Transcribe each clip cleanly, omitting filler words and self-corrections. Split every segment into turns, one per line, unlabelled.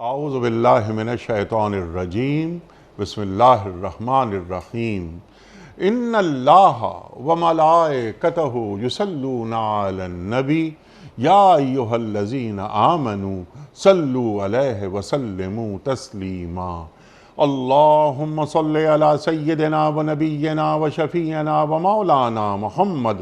اعوذ باللہ من الشیطان الرجیم بسم اللہ الرحمن الرحیم ان اللہ وملائکتہ یصلون علی النبی یا ایہا الذین آمنوا صلوا علیہ وسلموا تسلیما اللہم صلی علی سیدنا و نبینا و شفیعنا و مولانا محمد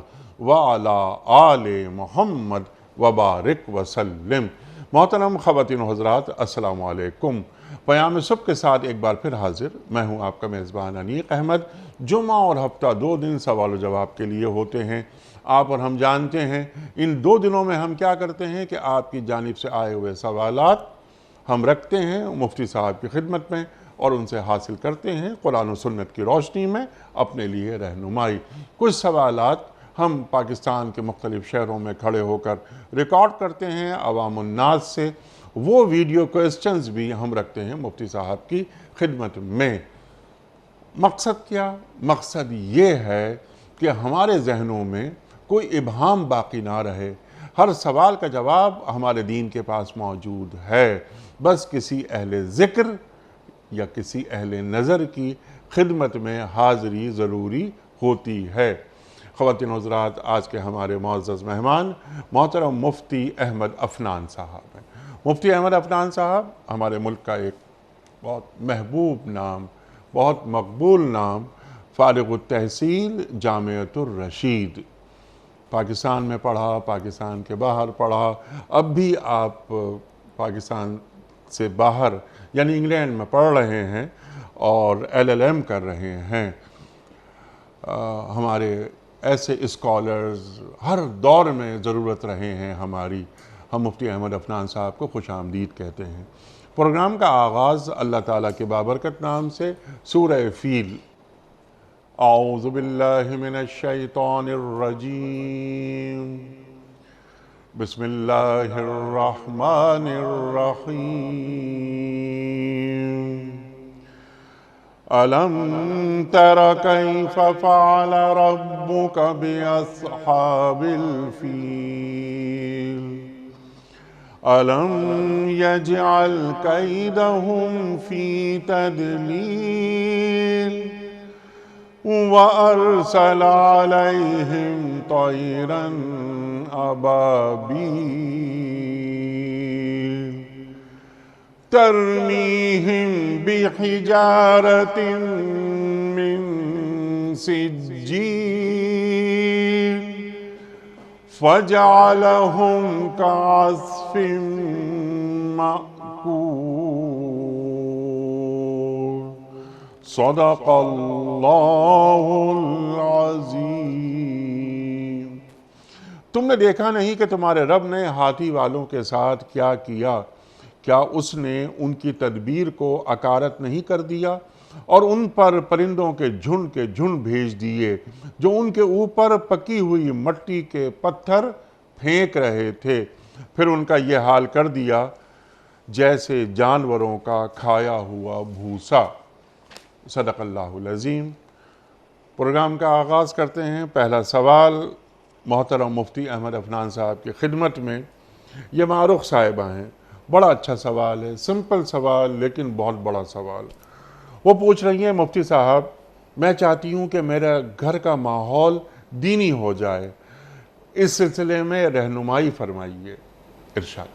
وعلی آل محمد وبارک وسلم۔ محترم خواتین و حضرات، السلام علیکم۔ پیام صبح کے ساتھ ایک بار پھر حاضر میں ہوں آپ کا میزبان انیق احمد۔ جمعہ اور ہفتہ 2 دن سوال و جواب کے لیے ہوتے ہیں۔ آپ اور ہم جانتے ہیں ان 2 دنوں میں ہم کیا کرتے ہیں کہ آپ کی جانب سے آئے ہوئے سوالات ہم رکھتے ہیں مفتی صاحب کی خدمت میں اور ان سے حاصل کرتے ہیں قرآن و سنت کی روشنی میں اپنے لیے رہنمائی۔ کچھ سوالات ہم پاکستان کے مختلف شہروں میں کھڑے ہو کر ریکارڈ کرتے ہیں عوام الناس سے، وہ ویڈیو کوئسچنز بھی ہم رکھتے ہیں مفتی صاحب کی خدمت میں۔ مقصد کیا؟ مقصد یہ ہے کہ ہمارے ذہنوں میں کوئی ابہام باقی نہ رہے، ہر سوال کا جواب ہمارے دین کے پاس موجود ہے، بس کسی اہل ذکر یا کسی اہل نظر کی خدمت میں حاضری ضروری ہوتی ہے۔ خواتین و حضرات، آج کے ہمارے معزز مہمان محترم مفتی احمد عفنان صاحب ہیں۔ مفتی احمد عفنان صاحب ہمارے ملک کا ایک بہت محبوب نام، بہت مقبول نام، فارغ التحصیل جامعۃ الرشید۔ پاکستان میں پڑھا، پاکستان کے باہر پڑھا، اب بھی آپ پاکستان سے باہر یعنی انگلینڈ میں پڑھ رہے ہیں اور LLM کر رہے ہیں۔ ہمارے ایسے اسکالرز ہر دور میں ضرورت رہے ہیں ہماری۔ ہم مفتی احمد عفنان صاحب کو خوش آمدید کہتے ہیں۔ پروگرام کا آغاز اللہ تعالیٰ کے بابرکت نام سے سورہ فیل۔ اعوذ باللہ من الشیطان الرجیم بسم اللہ الرحمن الرحیم أَلَمْ تَرَ كَيْفَ فَعَلَ رَبُّكَ بِأَصْحَابِ الْفِيلِ أَلَمْ يَجْعَلْ كَيْدَهُمْ فِي تَدْلِيلٍ وَأَرْسَلَ عَلَيْهِمْ طَيْرًا أَبَابِيلَ ترميهم بحجارة من سجيل فجعلهم كعصف مأكول صدق الله العظيم۔ تم نے دیکھا نہیں کہ تمہارے رب نے ہاتھی والوں کے ساتھ کیا کیا؟ کیا اس نے ان کی تدبیر کو اکارت نہیں کر دیا اور ان پر پرندوں کے جھنڈ بھیج دیے جو ان کے اوپر پکی ہوئی مٹی کے پتھر پھینک رہے تھے، پھر ان کا یہ حال کر دیا جیسے جانوروں کا کھایا ہوا بھوسا۔ صدق اللہ العظیم۔ پروگرام کا آغاز کرتے ہیں۔ پہلا سوال محترم مفتی احمد عفنان صاحب کی خدمت میں۔ یہ معروف صاحبہ ہیں، بڑا اچھا سوال ہے، سمپل سوال لیکن بہت بڑا سوال۔ وہ پوچھ رہی ہیں مفتی صاحب میں چاہتی ہوں کہ میرا گھر کا ماحول دینی ہو جائے، اس سلسلے میں رہنمائی فرمائیے۔ ارشاد۔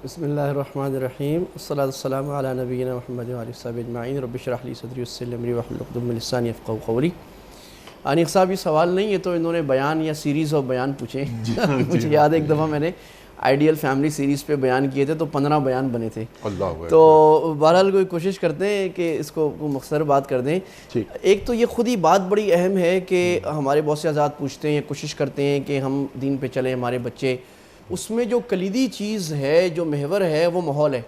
بسم اللہ الرحمن الرحیم، والصلاة والسلام علی نبینا محمد وعلی صحبہ اجمعین، رب اشرح لی صدری ویسر لی امری واحلل عقدۃ من لسانی یفقہوا قولی۔ انیق صاحب یہ سوال نہیں، یہ تو انہوں نے بیان یا سیریز آف بیان پوچھے۔ مجھے یاد ہے ایک دفعہ میں نے آئیڈیل فیملی سیریز پہ بیان کیے تھے تو 15 بیان بنے تھے۔ تو بہرحال کوئی کوشش کرتے ہیں کہ اس کو مختصر بات کر دیں۔ ایک تو یہ خود ہی بات بڑی اہم ہے کہ ہمارے بہت سے حضرات پوچھتے ہیں، کوشش کرتے ہیں کہ ہم دین پہ چلیں، ہمارے بچے، اس میں جو کلیدی چیز ہے، جو محور ہے، وہ ماحول ہے۔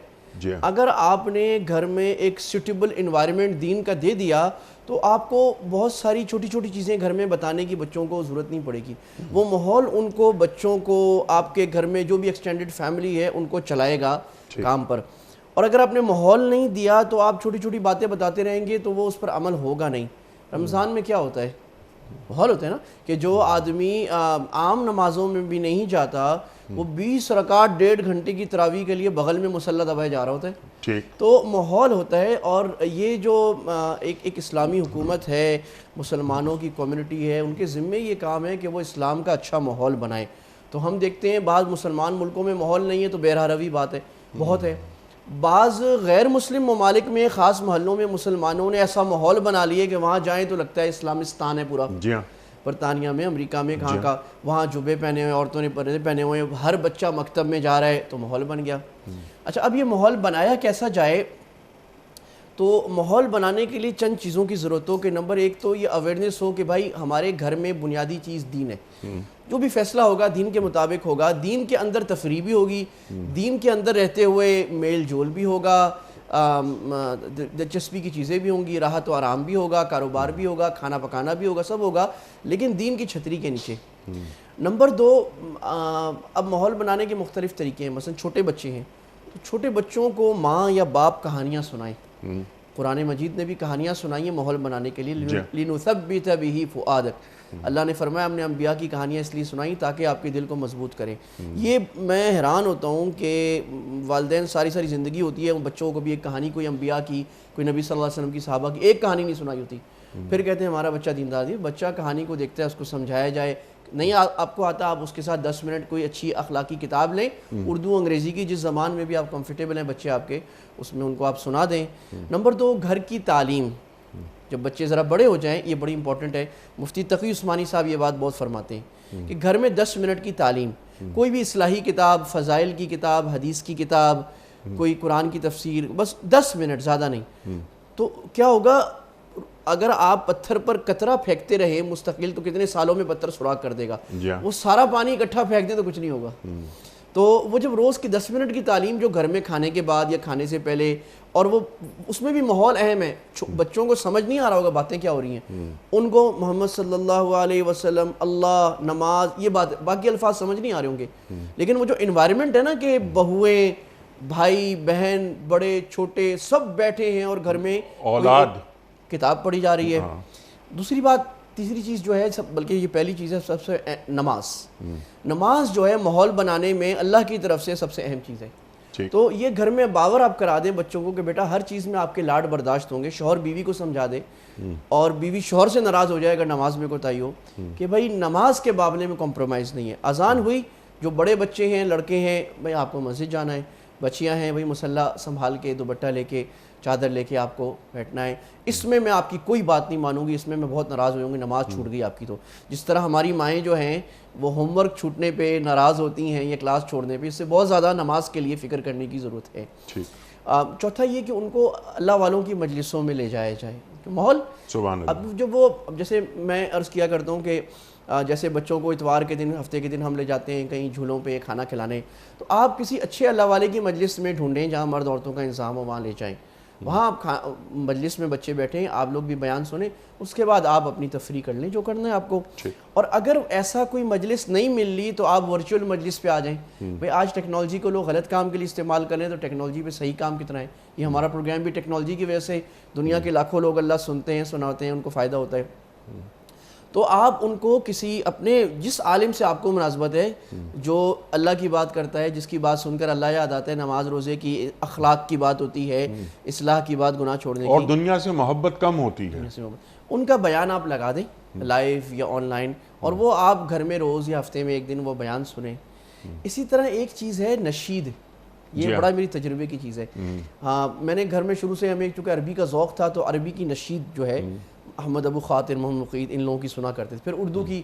اگر آپ نے گھر میں ایک سیوٹیبل انوائرمنٹ دین کا دے دیا تو آپ کو بہت ساری چھوٹی چھوٹی چیزیں گھر میں بتانے کی بچوں کو ضرورت نہیں پڑے گی۔ وہ ماحول ان کو، بچوں کو، آپ کے گھر میں جو بھی ایکسٹینڈڈ فیملی ہے ان کو چلائے گا کام پر۔ اور اگر آپ نے ماحول نہیں دیا تو آپ چھوٹی چھوٹی باتیں بتاتے رہیں گے تو وہ اس پر عمل ہوگا نہیں۔ رمضان میں کیا ہوتا ہے؟ ماحول ہوتا ہے نا کہ جو آدمی عام نمازوں میں بھی نہیں جاتا وہ 20 رکعت 1.5 گھنٹے کی تراویح کے لیے بغل میں مصلی دبائے جا رہا ہوتا ہے.
ٹھیک.
تو ماحول ہوتا ہے. اور یہ جو ایک اسلامی حکومت ہے, مسلمانوں کی کمیونٹی ہے, ان کے ذمے یہ کام ہے کہ وہ اسلام کا اچھا ماحول بنائیں. تو ہم دیکھتے ہیں بعض مسلمان ملکوں میں ماحول نہیں ہے تو بہرہ روی بات ہے, بہت ہے. بعض غیر مسلم ممالک میں خاص محلوں میں مسلمانوں نے ایسا ماحول بنا لیے کہ وہاں جائیں تو لگتا ہے اسلامستان ہے پورا.
جی ہاں.
برطانیہ میں, امریکہ میں, کہاں کا, وہاں جبے پہنے ہوئے, عورتوں نے پردے پہنے ہوئے, ہر بچہ مکتب میں جا رہا ہے, تو ماحول بن گیا. اچھا, اب یہ ماحول بنایا کیسا جائے؟ تو ماحول بنانے کے لیے چند چیزوں کی ضرورت ہو کہ نمبر 1 تو یہ اویئرنیس ہو کہ بھائی ہمارے گھر میں بنیادی چیز دین ہے. جو بھی فیصلہ ہوگا دین کے مطابق ہوگا, دین کے اندر تفریح بھی ہوگی, دین کے اندر رہتے ہوئے میل جول بھی ہوگا, دلچسپی کی چیزیں بھی ہوں گی, راحت و آرام بھی ہوگا, کاروبار بھی ہوگا, کھانا پکانا بھی ہوگا, سب ہوگا, لیکن دین کی چھتری کے نیچے. نمبر 2, اب ماحول بنانے کے مختلف طریقے ہیں. مثلا چھوٹے بچے ہیں تو چھوٹے بچوں کو ماں یا باپ کہانیاں سنائیں. قرآن مجید نے بھی کہانیاں سنائی ہیں ماحول بنانے کے لیے. لِنُثَبِّتَ بِهِ فُؤَادَكَ, اللہ نے فرمایا ہم نے انبیاء کی کہانیاں اس لیے سنائیں تاکہ آپ کے دل کو مضبوط کریں. یہ میں حیران ہوتا ہوں کہ والدین ساری زندگی ہوتی ہے, بچوں کو بھی ایک کہانی, کوئی انبیاء کی, کوئی نبی صلی اللہ علیہ وسلم کی, صحابہ کی ایک کہانی نہیں سنائی ہوتی. پھر کہتے ہیں ہمارا بچہ دیندار ہے. بچہ کہانی کو دیکھتا ہے, اس کو سمجھایا جائے, نہیں آپ کو آتا, آپ اس کے ساتھ 10 منٹ کوئی اچھی اخلاقی کتاب لیں, اردو انگریزی کی, جس زبان میں بھی آپ کمفرٹیبل ہیں بچے آپ کے, اس میں ان کو آپ سنا دیں. نمبر 2, گھر کی تعلیم. جب بچے ذرا بڑے ہو جائیں, یہ بڑی امپورٹنٹ ہے. مفتی تقی عثمانی صاحب یہ بات بہت فرماتے ہیں کہ گھر میں 10 منٹ کی تعلیم, کوئی بھی اصلاحی کتاب, فضائل کی کتاب, حدیث کی کتاب, کوئی قرآن کی تفسیر, بس 10 منٹ, زیادہ نہیں. تو کیا ہوگا اگر آپ پتھر پر قطرہ پھینکتے رہے مستقل تو کتنے سالوں میں پتھر سوراخ کر دے گا. وہ سارا پانی اکٹھا پھینک دیں تو کچھ نہیں ہوگا. تو وہ جب روز کی 10 منٹ کی تعلیم جو گھر میں کھانے کے بعد یا کھانے سے پہلے, اور وہ اس میں بھی ماحول اہم ہے. بچوں کو سمجھ نہیں آ رہا ہوگا باتیں کیا ہو رہی ہیں, ان کو محمد صلی اللہ علیہ وسلم, اللہ, نماز, یہ بات, باقی الفاظ سمجھ نہیں آ رہے ہوں گے, لیکن وہ جو انوائرمنٹ ہے نا کہ بہویں, بھائی بہن, بڑے چھوٹے سب بیٹھے ہیں اور گھر میں
اولاد
کتاب پڑھی جا رہی ہے. دوسری بات, تیسری چیز جو ہے, بلکہ یہ پہلی چیز ہے سب سے, نماز. نماز جو ہے ماحول بنانے میں اللہ کی طرف سے سب سے اہم چیز ہے. تو یہ گھر میں باور آپ کرا دیں بچوں کو کہ بیٹا ہر چیز میں آپ کے لاڈ برداشت ہوں گے. شوہر بیوی کو سمجھا دے, اور بیوی شوہر سے ناراض ہو جائے اگر نماز میں کوتاہی ہو, کہ بھائی نماز کے معاملے میں کمپرومائز نہیں ہے. اذان ہوئی, جو بڑے بچے ہیں, لڑکے ہیں, بھائی آپ کو مسجد جانا ہے, بچیاں ہیں بھائی مصلی سنبھال کے, دوپٹہ لے کے, چادر لے کے آپ کو بیٹھنا ہے. اس میں میں آپ کی کوئی بات نہیں مانوں گی, اس میں بہت ناراض ہوں گی, نماز چھوٹ گئی آپ کی. تو جس طرح ہماری مائیں جو ہیں وہ ہوم ورک چھوٹنے پہ ناراض ہوتی ہیں یا کلاس چھوڑنے پہ, اس سے بہت زیادہ نماز کے لیے فکر کرنے کی ضرورت ہے. چوتھا یہ کہ ان کو اللہ والوں کی مجلسوں میں لے جایا جائے. ماحول اب جب وہ, جیسے میں عرض کیا کرتا ہوں کہ جیسے بچوں کو اتوار کے دن, ہفتے کے دن ہم لے جاتے ہیں کہیں جھولوں پہ کھانا کھلانے, تو آپ کسی اچھے اللہ والے کی مجلس میں ڈھونڈیں جہاں مرد عورتوں کا انتظام ہو, وہاں لے جائیں. وہاں آپ مجلس میں بچے بیٹھیں, آپ لوگ بھی بیان سنیں, اس کے بعد آپ اپنی تفریح کر لیں جو کرنا ہے آپ کو. اور اگر ایسا کوئی مجلس نہیں مل لی تو آپ ورچوئل مجلس پہ آ جائیں. بھئی آج ٹیکنالوجی کو لوگ غلط کام کے لیے استعمال کر لیں, تو ٹیکنالوجی پہ صحیح کام کتنا ہے. یہ ہمارا پروگرام بھی ٹیکنالوجی کی وجہ سے دنیا کے لاکھوں لوگ اللہ سنتے ہیں, سناتے ہیں, ان کو فائدہ ہوتا ہے. تو آپ ان کو کسی اپنے جس عالم سے آپ کو مناسبت ہے, جو اللہ کی بات کرتا ہے, جس کی بات سن کر اللہ یاد آتا ہے, نماز روزے کی, اخلاق کی بات ہوتی ہے, اصلاح کی بات, گناہ چھوڑنے کی,
اور دنیا سے محبت کم ہوتی ہے,
ان کا بیان آپ لگا دیں لائیو یا آن لائن, اور وہ آپ گھر میں روز یا ہفتے میں ایک دن وہ بیان سنیں. اسی طرح ایک چیز ہے نشید, یہ بڑا میری تجربے کی چیز ہے. ہاں, میں نے گھر میں شروع سے, ہمیں چونکہ عربی کا ذوق تھا تو عربی کی نشید جو ہے احمد ابو خاطر, محمد مقید, ان لوگوں کی سنا کرتے تھے. پھر اردو کی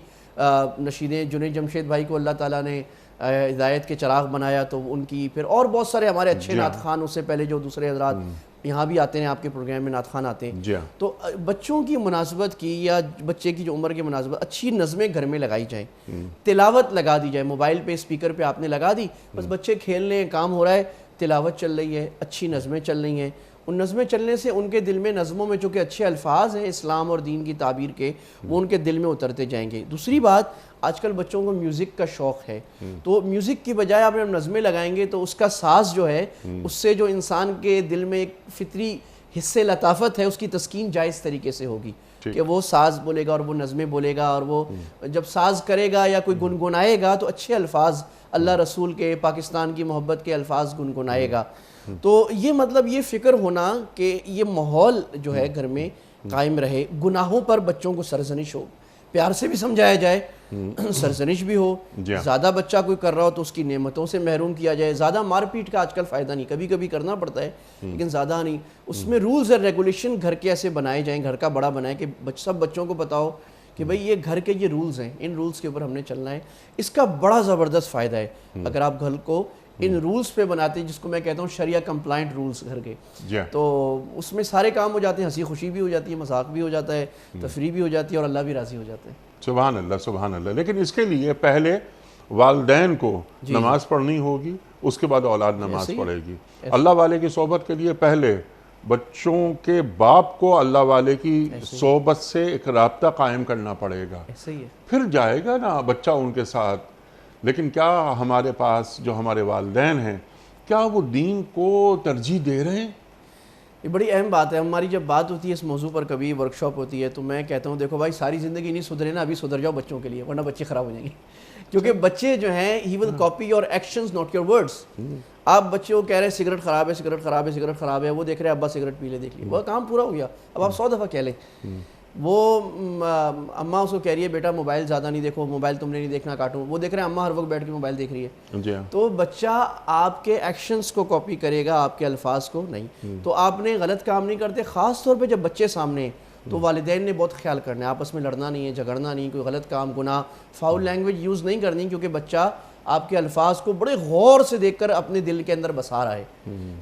نشیدیں, جنید جمشید بھائی کو اللہ تعالیٰ نے ہدایت کے چراغ بنایا تو ان کی, پھر اور بہت سارے ہمارے اچھے نعت خوان اس سے پہلے جو دوسرے حضرات یہاں بھی آتے ہیں, آپ کے پروگرام میں نعت خوان آتے ہیں. تو بچوں کی مناسبت کی یا بچے کی جو عمر کی مناسبت, اچھی نظمیں گھر میں لگائی جائیں, تلاوت لگا دی جائے. موبائل پہ اسپیکر پہ آپ نے لگا دی, بس بچے کھیل رہے ہیں, کام ہو رہا ہے, تلاوت چل رہی ہے, اچھی نظمیں چل رہی ہیں. ان نظمیں چلنے سے ان کے دل میں, نظموں میں چونکہ اچھے الفاظ ہیں اسلام اور دین کی تعبیر کے, وہ ان کے دل میں اترتے جائیں گے. دوسری بات, آج کل بچوں کو میوزک کا شوق ہے, تو میوزک کی بجائے آپ نظمیں لگائیں گے تو اس کا ساز جو ہے, اس سے جو انسان کے دل میں ایک فطری حصے لطافت ہے, اس کی تسکین جائز طریقے سے ہوگی. کہ وہ ساز بولے گا اور وہ نظمیں بولے گا، اور وہ جب ساز کرے گا یا کوئی گنگنائے گا تو اچھے الفاظ اللہ رسول کے، پاکستان کی محبت کے الفاظ گنگنائے گا. تو یہ مطلب یہ فکر ہونا کہ یہ ماحول جو ہے گھر میں قائم رہے، گناہوں پر بچوں کو سرزنش ہو، پیار سے بھی سمجھایا جائے، سرزنش بھی ہو. زیادہ بچہ کوئی کر رہا ہو تو اس کی نعمتوں سے محروم کیا جائے. زیادہ مار پیٹ کا آج کل فائدہ نہیں، کبھی کبھی کرنا پڑتا ہے لیکن زیادہ نہیں. اس میں رولز اور ریگولیشن گھر کے ایسے بنائے جائیں، گھر کا بڑا بنائے کہ سب بچوں کو بتاؤ کہ بھئی یہ گھر کے یہ رولز ہیں، ان رولز کے اوپر ہم نے چلنا ہے. اس کا بڑا زبردست فائدہ ہے اگر آپ گھر کو ان رولز پہ بناتے ہیں، جس کو میں کہتا ہوں شریعہ کمپلائنٹ رولز گھر کے. تو اس میں سارے کام ہو جاتے ہیں، ہنسی خوشی بھی ہو جاتی ہے، مذاق بھی ہو جاتا ہے، تفریح بھی ہو جاتی ہے، اور اللہ بھی راضی ہو جاتا ہے.
سبحان اللہ سبحان اللہ. لیکن اس کے لیے پہلے والدین کو نماز پڑھنی ہوگی، اس کے بعد اولاد نماز پڑھے گی. اللہ والے کی صحبت کے لیے پہلے بچوں کے باپ کو اللہ والے کی صحبت سے ایک رابطہ قائم کرنا پڑے گا، پھر جائے گا نا بچہ ان کے ساتھ. لیکن کیا ہمارے پاس جو ہمارے والدین ہیں، کیا وہ دین کو ترجیح دے رہے ہیں؟
یہ بڑی اہم بات ہے. ہماری جب بات ہوتی ہے اس موضوع پر، کبھی ورکشاپ ہوتی ہے، تو میں کہتا ہوں دیکھو بھائی ساری زندگی نہیں سدھرے نا، ابھی سدھر جاؤ بچوں کے لیے، ورنہ بچے خراب ہو جائیں گے. کیونکہ بچے جو ہیں he will copy your actions not your words. آپ بچے کو کہہ رہے ہیں سگریٹ خراب ہے، سگریٹ خراب ہے، سگریٹ خراب ہے، وہ دیکھ رہے ہیں ابا سگریٹ پی لے، دیکھ لیے، وہ کام پورا ہو گیا. اب آپ 100 دفعہ کہہ لیں. وہ اماں اس کو کہہ رہی ہے بیٹا موبائل زیادہ نہیں دیکھو، موبائل تم نے نہیں دیکھنا، کاٹوں. وہ دیکھ رہے ہیں اماں ہر وقت بیٹھ کے موبائل دیکھ رہی ہے. تو بچہ آپ کے ایکشنز کو کاپی کرے گا، آپ کے الفاظ کو نہیں. تو آپ نے غلط کام نہیں کرتے، خاص طور پہ جب بچے سامنے، تو والدین نے بہت خیال کرنا ہے. آپس میں لڑنا نہیں ہے، جھگڑنا نہیں، کوئی غلط کام، گناہ، فاؤل لینگویج یوز نہیں کرنی، کیونکہ بچہ آپ کے الفاظ کو بڑے غور سے دیکھ کر اپنے دل کے اندر بسا رہا ہے.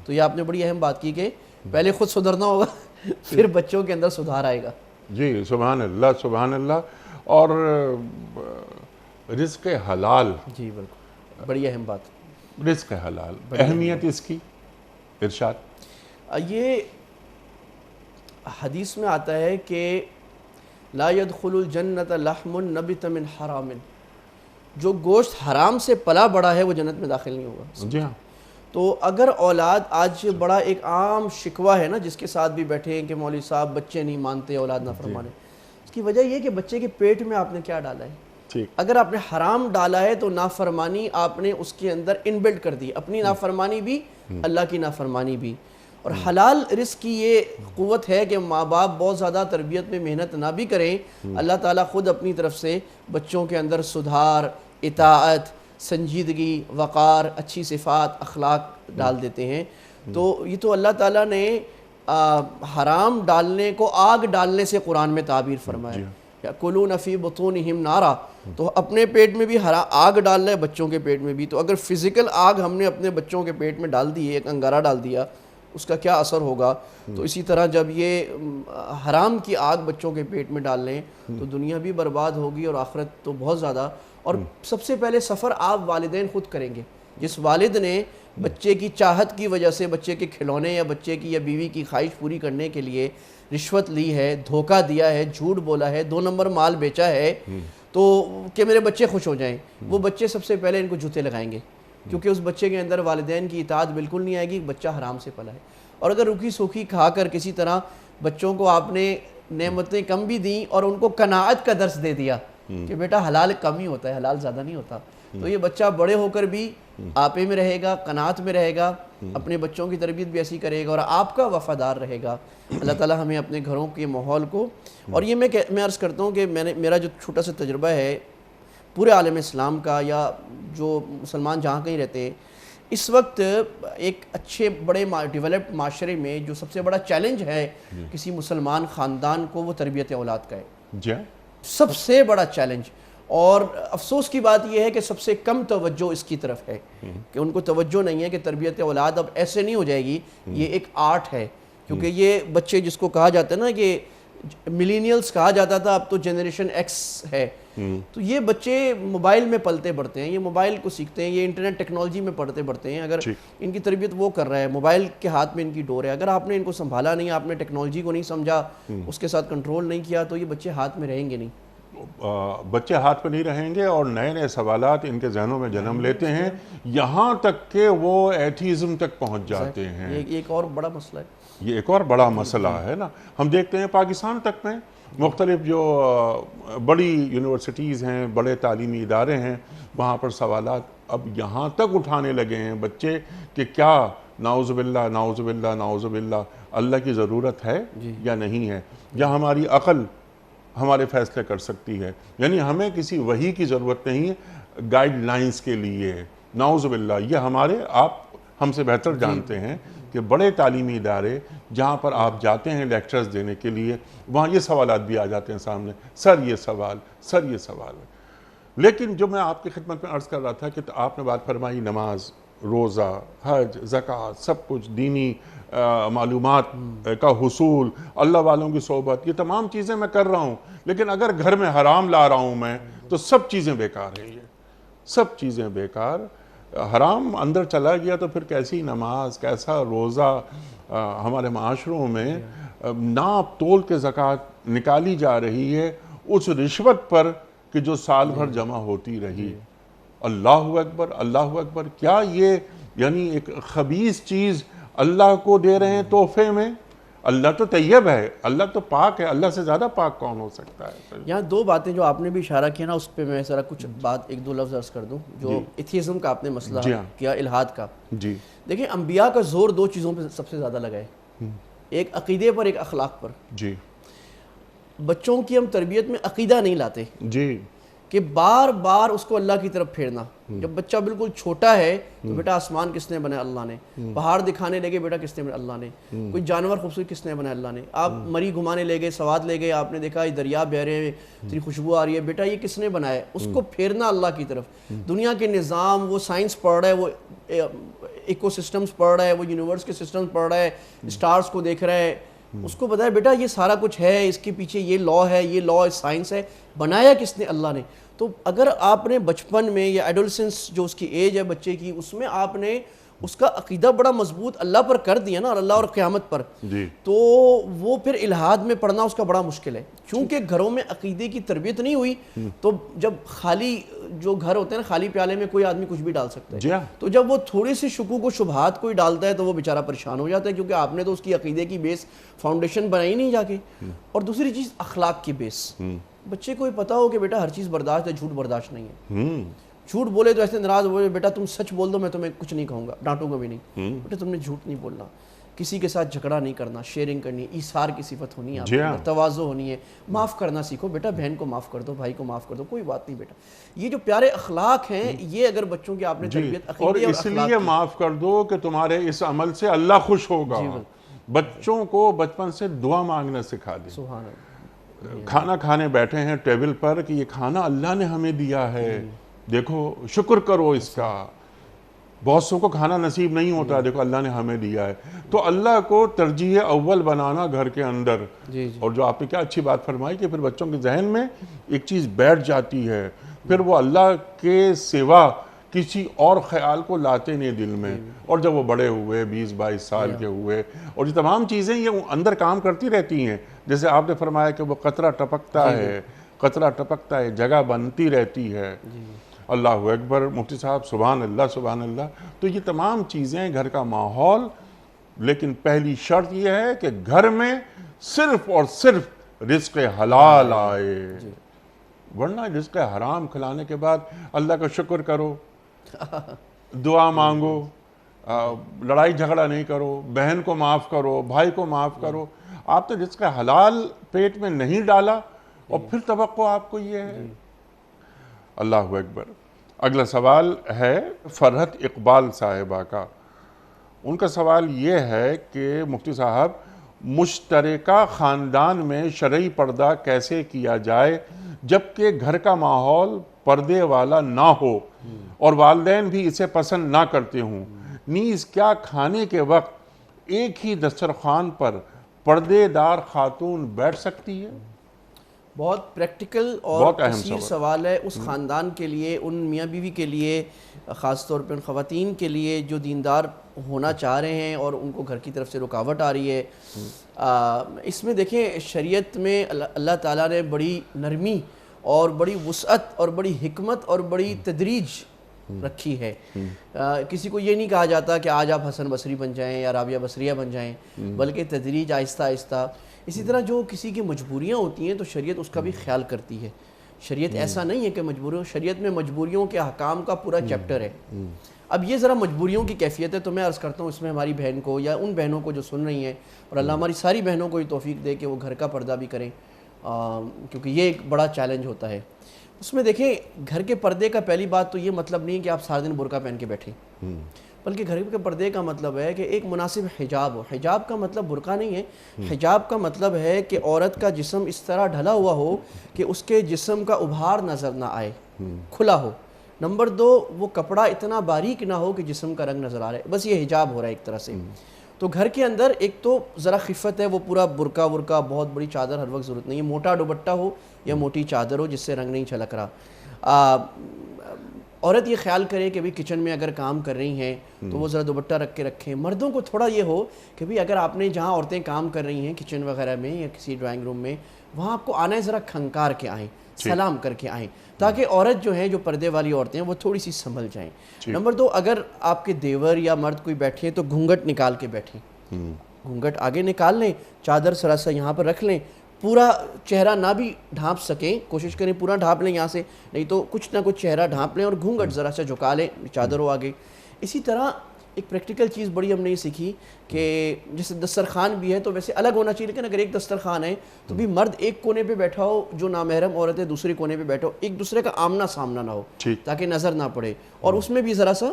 تو یہ آپ نے بڑی اہم بات کی کہ پہلے خود سدھرنا ہوگا، پھر بچوں کے اندر سدھار آئے گا.
جی سبحان اللہ سبحان اللہ. اور رزق حلال،
جی بالکل بڑی اہم بات.
رزق حلال، اہمیت اس کی ارشاد.
یہ حدیث میں آتا ہے کہ لا يدخل الجنت لحم نبت من حرام، جو گوشت حرام سے پلا بڑا ہے وہ جنت میں داخل نہیں ہوگا.
جی ہاں.
تو اگر اولاد، آج بڑا ایک عام شکوہ ہے نا جس کے ساتھ بھی بیٹھے ہیں کہ مولوی صاحب بچے نہیں مانتے، اولاد نافرمانے. اس کی وجہ یہ کہ بچے کے پیٹ میں آپ نے کیا ڈالا ہے. اگر آپ نے حرام ڈالا ہے تو نافرمانی آپ نے اس کے اندر انبلڈ کر دی، اپنی نافرمانی بھی، اللہ کی نافرمانی بھی. اور حلال رزق کی یہ قوت ہے کہ ماں باپ بہت زیادہ تربیت میں محنت نہ بھی کریں، اللہ تعالیٰ خود اپنی طرف سے بچوں کے اندر سدھار، اطاعت، سنجیدگی، وقار، اچھی صفات، اخلاق ڈال دیتے ہیں. تو یہ تو اللہ تعالیٰ نے حرام ڈالنے کو آگ ڈالنے سے قرآن میں تعبیر فرمایا. یأکلون فی بطونہم نارا، تو اپنے پیٹ میں بھی آگ ڈالنا ہے، بچوں کے پیٹ میں بھی. تو اگر فزیکل آگ ہم نے اپنے بچوں کے پیٹ میں ڈال دی ہے، ایک انگارہ ڈال دیا، اس کا کیا اثر ہوگا. تو اسی طرح جب یہ حرام کی آگ بچوں کے پیٹ میں ڈال لیں تو دنیا بھی برباد ہوگی اور آخرت تو بہت زیادہ. اور سب سے پہلے سفر آپ والدین خود کریں گے. جس والد نے بچے کی چاہت کی وجہ سے بچے کے کھلونے یا بچے کی یا بیوی کی خواہش پوری کرنے کے لیے رشوت لی ہے، دھوکہ دیا ہے، جھوٹ بولا ہے، 2 نمبر مال بیچا ہے، تو کہ میرے بچے خوش ہو جائیں، وہ بچے سب سے پہلے ان کو جوتے لگائیں گے. کیونکہ اس بچے کے اندر والدین کی اطاعت بالکل نہیں آئے گی، بچہ حرام سے پلا ہے. اور اگر روکھی سوکھی کھا کر کسی طرح بچوں کو آپ نے نعمتیں کم بھی دیں اور ان کو قناعت کا درس دے دیا کہ بیٹا حلال کم ہی ہوتا ہے، حلال زیادہ نہیں ہوتا، تو یہ بچہ بڑے ہو کر بھی آپے میں رہے گا، قناعت میں رہے گا، اپنے بچوں کی تربیت بھی ایسی کرے گا اور آپ کا وفادار رہے گا. اللہ تعالیٰ ہمیں اپنے گھروں کے ماحول کو، اور یہ میں عرض کرتا ہوں کہ میرا جو چھوٹا سا تجربہ ہے پورے عالم اسلام کا، یا جو مسلمان جہاں کہیں رہتے ہیں، اس وقت ایک اچھے بڑے ڈیولپڈ معاشرے میں جو سب سے بڑا چیلنج ہے کسی مسلمان خاندان کو، وہ تربیت اولاد کا ہے. سب سے بڑا چیلنج. اور افسوس کی بات یہ ہے کہ سب سے کم توجہ اس کی طرف ہے، کہ ان کو توجہ نہیں ہے کہ تربیت اولاد اب ایسے نہیں ہو جائے گی، یہ ایک آرٹ ہے. کیونکہ یہ بچے جس کو کہا جاتا ہے نا کہ ملینیلز کہا جاتا تھا، اب تو جنریشن ایکس ہے. تو یہ بچے موبائل میں پلتے بڑھتے ہیں، یہ موبائل کو سیکھتے ہیں، یہ انٹرنیٹ ٹیکنالوجی میں پڑھتے بڑھتے ہیں. اگر ان کی تربیت وہ کر رہا ہے، موبائل کے ہاتھ میں ان کی ڈور ہے، اگر آپ نے ان کو سنبھالا نہیں، آپ نے ٹیکنالوجی کو نہیں سمجھا، اس کے ساتھ کنٹرول نہیں کیا، تو یہ بچے ہاتھ میں رہیں گے نہیں.
بچے ہاتھ پہ نہیں رہیں گے اور نئے نئے سوالات ان کے ذہنوں میں جنم لیتے ہیں، یہاں تک کہ وہ ایتھیزم تک پہنچ جاتے ہیں.
یہ ایک اور بڑا مسئلہ ہے.
یہ ایک اور بڑا مسئلہ ہے نا. ہم دیکھتے ہیں پاکستان تک میں مختلف جو بڑی یونیورسٹیز ہیں، بڑے تعلیمی ادارے ہیں، وہاں پر سوالات اب یہاں تک اٹھانے لگے ہیں بچے کہ کیا نعوذ باللہ نعوذ باللہ نعوذ باللہ اللہ کی ضرورت ہے یا نہیں ہے، یا ہماری عقل ہمارے فیصلے کر سکتی ہے، یعنی ہمیں کسی وحی کی ضرورت نہیں ہے گائیڈ لائنز کے لیے، نعوذ باللہ یہ ہمارے آپ ہم سے بہتر جانتے ہیں کہ بڑے تعلیمی ادارے جہاں پر آپ جاتے ہیں لیکچرز دینے کے لیے، وہاں یہ سوالات بھی آ جاتے ہیں سامنے، سر یہ سوال، سر یہ سوال ہے۔ لیکن جو میں آپ کی خدمت میں عرض کر رہا تھا کہ آپ نے بات فرمائی نماز، روزہ، حج، زکوٰۃ، سب کچھ دینی معلومات کا حصول، اللہ والوں کی صحبت، یہ تمام چیزیں میں کر رہا ہوں، لیکن اگر گھر میں حرام لا رہا ہوں میں تو سب چیزیں بیکار ہیں، یہ سب چیزیں بیکار۔ حرام اندر چلا گیا تو پھر کیسی نماز، کیسا روزہ، ہمارے معاشروں میں ناپ تول کے زکوٰۃ نکالی جا رہی ہے اس رشوت پر کہ جو سال بھر جمع ہوتی رہی۔ اللہ اکبر، اللہ اکبر، کیا یہ یعنی ایک خبیث چیز اللہ کو دے رہے ہیں تحفے میں؟ اللہ تو طیب ہے، اللہ تو پاک ہے، اللہ سے زیادہ پاک کون ہو سکتا ہے؟
یہاں دو باتیں جو آپ نے بھی اشارہ کیا نا، اس پہ میں ذرا کچھ بات ایک دو لفظ عرض کر دوں۔ جو ایتھیزم کا آپ نے مسئلہ کیا، الحاد کا،
جی
دیکھیں انبیاء کا زور دو چیزوں پہ سب سے زیادہ لگا ہے، ایک عقیدے پر، ایک اخلاق پر۔
جی
بچوں کی ہم تربیت میں عقیدہ نہیں لاتے
جی
کہ بار بار اس کو اللہ کی طرف پھیرنا۔ جب بچہ بالکل چھوٹا ہے تو بیٹا آسمان کس نے بنایا؟ اللہ نے۔ پہاڑ دکھانے لے گئے، بیٹا کس نے بنایا؟ اللہ نے۔ کوئی جانور خوبصورت کس نے بنایا؟ اللہ نے۔ آپ مری گھمانے لے گئے، سوات لے گئے، آپ نے دیکھا یہ دریا بہہ رہے ہیں، اتنی خوشبو آ رہی ہے، بیٹا یہ کس نے بنایا؟ اس کو پھیرنا اللہ کی طرف۔ دنیا کے نظام، وہ سائنس پڑھ رہا ہے، وہ ایکو سسٹمز پڑھ رہا ہے، وہ یونیورس کے سسٹمز پڑھ رہا ہے، اسٹارز کو دیکھ رہا ہے، اس کو بتایا بیٹا یہ سارا کچھ ہے، اس کے پیچھے یہ لا ہے، یہ لا سائنس ہے، بنایا کس نے؟ اللہ نے۔ تو اگر آپ نے بچپن میں یا ایڈولسنس جو اس کی ایج ہے بچے کی، اس میں آپ نے اس کا عقیدہ بڑا مضبوط اللہ پر کر دیا نا، اور اللہ اور قیامت پر، تو وہ پھر الحاد میں پڑھنا اس کا بڑا مشکل ہے، کیونکہ گھروں میں عقیدے کی تربیت نہیں ہوئی۔ تو جب خالی جو گھر ہوتے ہیں نا، خالی پیالے میں کوئی آدمی کچھ بھی ڈال سکتا ہے، تو جب وہ تھوڑی سی شکوک و شبہات کوئی ڈالتا ہے تو وہ بیچارہ پریشان ہو جاتا ہے، کیونکہ آپ نے تو اس کی عقیدے کی بیس فاؤنڈیشن بنائی نہیں جا کے۔ اور دوسری چیز اخلاق کی بیس، بچے کو پتا ہو کہ بیٹا ہر چیز برداشت ہے، جھوٹ برداشت نہیں ہے۔ جھوٹ بولے تو ایسے ناراض ہو، بیٹا تم سچ بول دو، میں تمہیں کچھ نہیں کہوں گا، ڈانٹوں گا بھی نہیں، بیٹا تم نے جھوٹ نہیں بولنا، کسی کے ساتھ جھگڑا نہیں کرنا، شیئرنگ کرنی، ایثار کی صفت ہونی ہے آپ کے اندر، تواضع ہونی ہے، معاف کرنا سیکھو، بیٹا بہن کو معاف کر دو، بھائی کو معاف کر دو، کوئی بات نہیں بیٹا۔ یہ جو پیارے اخلاق ہیں، یہ اگر بچوں کی آپ نے تربیت عقیدے
اور اس لیے معاف کر دو کہ تمہارے اس عمل سے اللہ خوش ہوگا۔ بچوں کو بچپن سے دعا مانگنا سکھا دیں۔
سبحان اللہ۔
کھانا کھانے بیٹھے ہیں ٹیبل پر کہ یہ کھانا اللہ نے ہمیں دیا ہے، دیکھو شکر کرو اس کا۔ بہت سو کو کھانا نصیب نہیں ہوتا، دیکھو اللہ نے ہمیں دیا ہے، تو اللہ کو ترجیح اول بنانا گھر کے اندر۔ اور جو آپ نے کیا اچھی بات فرمائی کہ پھر بچوں کے ذہن میں ایک چیز بیٹھ جاتی ہے، پھر وہ اللہ کے سوا کسی اور خیال کو لاتے نہیں دل میں۔ اور جب وہ بڑے ہوئے، 20-22 سال کے ہوئے، اور یہ تمام چیزیں یہ اندر کام کرتی رہتی ہیں، جیسے آپ نے فرمایا کہ وہ قطرہ ٹپکتا ہے، قطرہ ٹپکتا ہے، جگہ بنتی رہتی ہے۔ اللہ اکبر، مفتی صاحب سبحان اللہ سبحان اللہ۔ تو یہ تمام چیزیں، گھر کا ماحول، لیکن پہلی شرط یہ ہے کہ گھر میں صرف اور صرف رزق حلال آئے، ورنہ رزق حرام کھلانے کے بعد اللہ کا شکر کرو، دعا مانگو، لڑائی جھگڑا نہیں کرو، بہن کو معاف کرو، بھائی کو معاف کرو۔ آپ نے رزق حلال پیٹ میں نہیں ڈالا اور پھر توقع آپ کو یہ ہے۔ اللہ اکبر۔ اگلا سوال ہے فرحت اقبال صاحبہ کا۔ ان کا سوال یہ ہے کہ مفتی صاحب مشترکہ خاندان میں شرعی پردہ کیسے کیا جائے جبکہ گھر کا ماحول پردے والا نہ ہو اور والدین بھی اسے پسند نہ کرتے ہوں، نیز کیا کھانے کے وقت ایک ہی دسترخوان پر پردے دار خاتون بیٹھ سکتی ہے؟
بہت پریکٹیکل اور کثیر سوال ہے اس خاندان کے لیے، ان میاں بیوی کے لیے، خاص طور پہ ان خواتین کے لیے جو دیندار ہونا چاہ رہے ہیں اور ان کو گھر کی طرف سے رکاوٹ آ رہی ہے۔ اس میں دیکھیں شریعت میں اللہ تعالیٰ نے بڑی نرمی اور بڑی وسعت اور بڑی حکمت اور بڑی تدریج رکھی ہے. کسی کو یہ نہیں کہا جاتا کہ آج آپ حسن بصری بن جائیں یا رابعہ بصریہ بن جائیں, بلکہ تدریج آہستہ آہستہ. اسی طرح جو کسی کی مجبوریاں ہوتی ہیں تو شریعت اس کا بھی خیال کرتی ہے. شریعت ایسا نہیں ہے کہ شریعت میں مجبوریوں کے احکام کا پورا چیپٹر ہے. اب یہ ذرا مجبوریوں کی کیفیت ہے, تو میں عرض کرتا ہوں اس میں ہماری بہن کو یا ان بہنوں کو جو سن رہی ہیں, اور اللہ ہماری ساری بہنوں کو یہ توفیق دے کہ وہ گھر کا پردہ بھی کریں, کیونکہ یہ ایک بڑا چیلنج ہوتا ہے. اس میں دیکھیں, گھر کے پردے کا پہلی بات تو یہ مطلب نہیں ہے کہ آپ سارا دن برقع پہن کے بیٹھیں, بلکہ گھر کے پردے کا مطلب ہے کہ ایک مناسب حجاب ہو. حجاب کا مطلب برقع نہیں ہے, حجاب کا مطلب ہے کہ عورت کا جسم اس طرح ڈھلا ہوا ہو کہ اس کے جسم کا ابھار نظر نہ آئے, کھلا ہو. نمبر 2, وہ کپڑا اتنا باریک نہ ہو کہ جسم کا رنگ نظر آ رہا ہے. بس یہ حجاب ہو رہا ہے ایک طرح سے. تو گھر کے اندر ایک تو ذرا خفت ہے, وہ پورا برقع بہت بڑی چادر ہر وقت ضرورت نہیں ہے. موٹا دوپٹہ ہو یا موٹی چادر ہو جس سے رنگ نہیں چھلک رہا. عورت یہ خیال کرے کہ بھی کچن میں اگر کام کر رہی ہیں تو وہ ذرا دوپٹہ رکھ کے رکھیں. مردوں کو تھوڑا یہ ہو کہ بھی اگر آپ نے جہاں عورتیں کام کر رہی ہیں کچن وغیرہ میں یا کسی ڈرائنگ روم میں, وہاں آپ کو آنا ہے ذرا کھنکار کے آئیں, سلام کر کے آئیں, تاکہ عورت جو ہیں, جو پردے والی عورتیں ہیں, وہ تھوڑی سی سنبھل جائیں. نمبر 2, اگر آپ کے دیور یا مرد کوئی بیٹھے تو گھونگھٹ نکال کے بیٹھیں. گھونگھٹ آگے نکال لیں, چادر سرا سا یہاں پر رکھ لیں, پورا چہرہ نہ بھی ڈھانپ سکیں, کوشش کریں پورا ڈھانپ لیں یہاں سے, نہیں تو کچھ نہ کچھ چہرہ ڈھانپ لیں, اور گھونگھٹ ذرا سا جھکا لیں, چادر ہو آگے. اسی طرح ایک پریکٹیکل چیز بڑی ہم نے یہ سیکھی کہ جیسے دسترخوان بھی ہے تو ویسے الگ ہونا چاہیے, لیکن اگر ایک دسترخوان ہے تو بھی مرد ایک کونے پہ بیٹھا ہو, جو نامحرم عورت ہے دوسرے کونے پہ بیٹھا ہو, ایک دوسرے کا آمنا سامنا نہ ہو تاکہ نظر نہ پڑے, اور اس میں بھی ذرا سا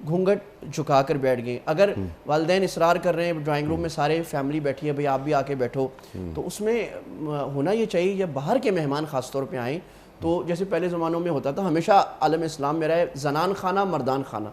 گھونگھٹ جھکا کر بیٹھ گئے. اگر والدین اصرار کر رہے ہیں, ڈرائنگ روم میں سارے فیملی بیٹھی ہے, بھئی آپ بھی آ کے بیٹھو, تو اس میں ہونا یہ چاہیے جب باہر کے مہمان خاص طور پہ آئیں تو جیسے پہلے زمانوں میں ہوتا تھا, ہمیشہ عالم اسلام میں رہا ہے زنان خانہ مردان خانہ,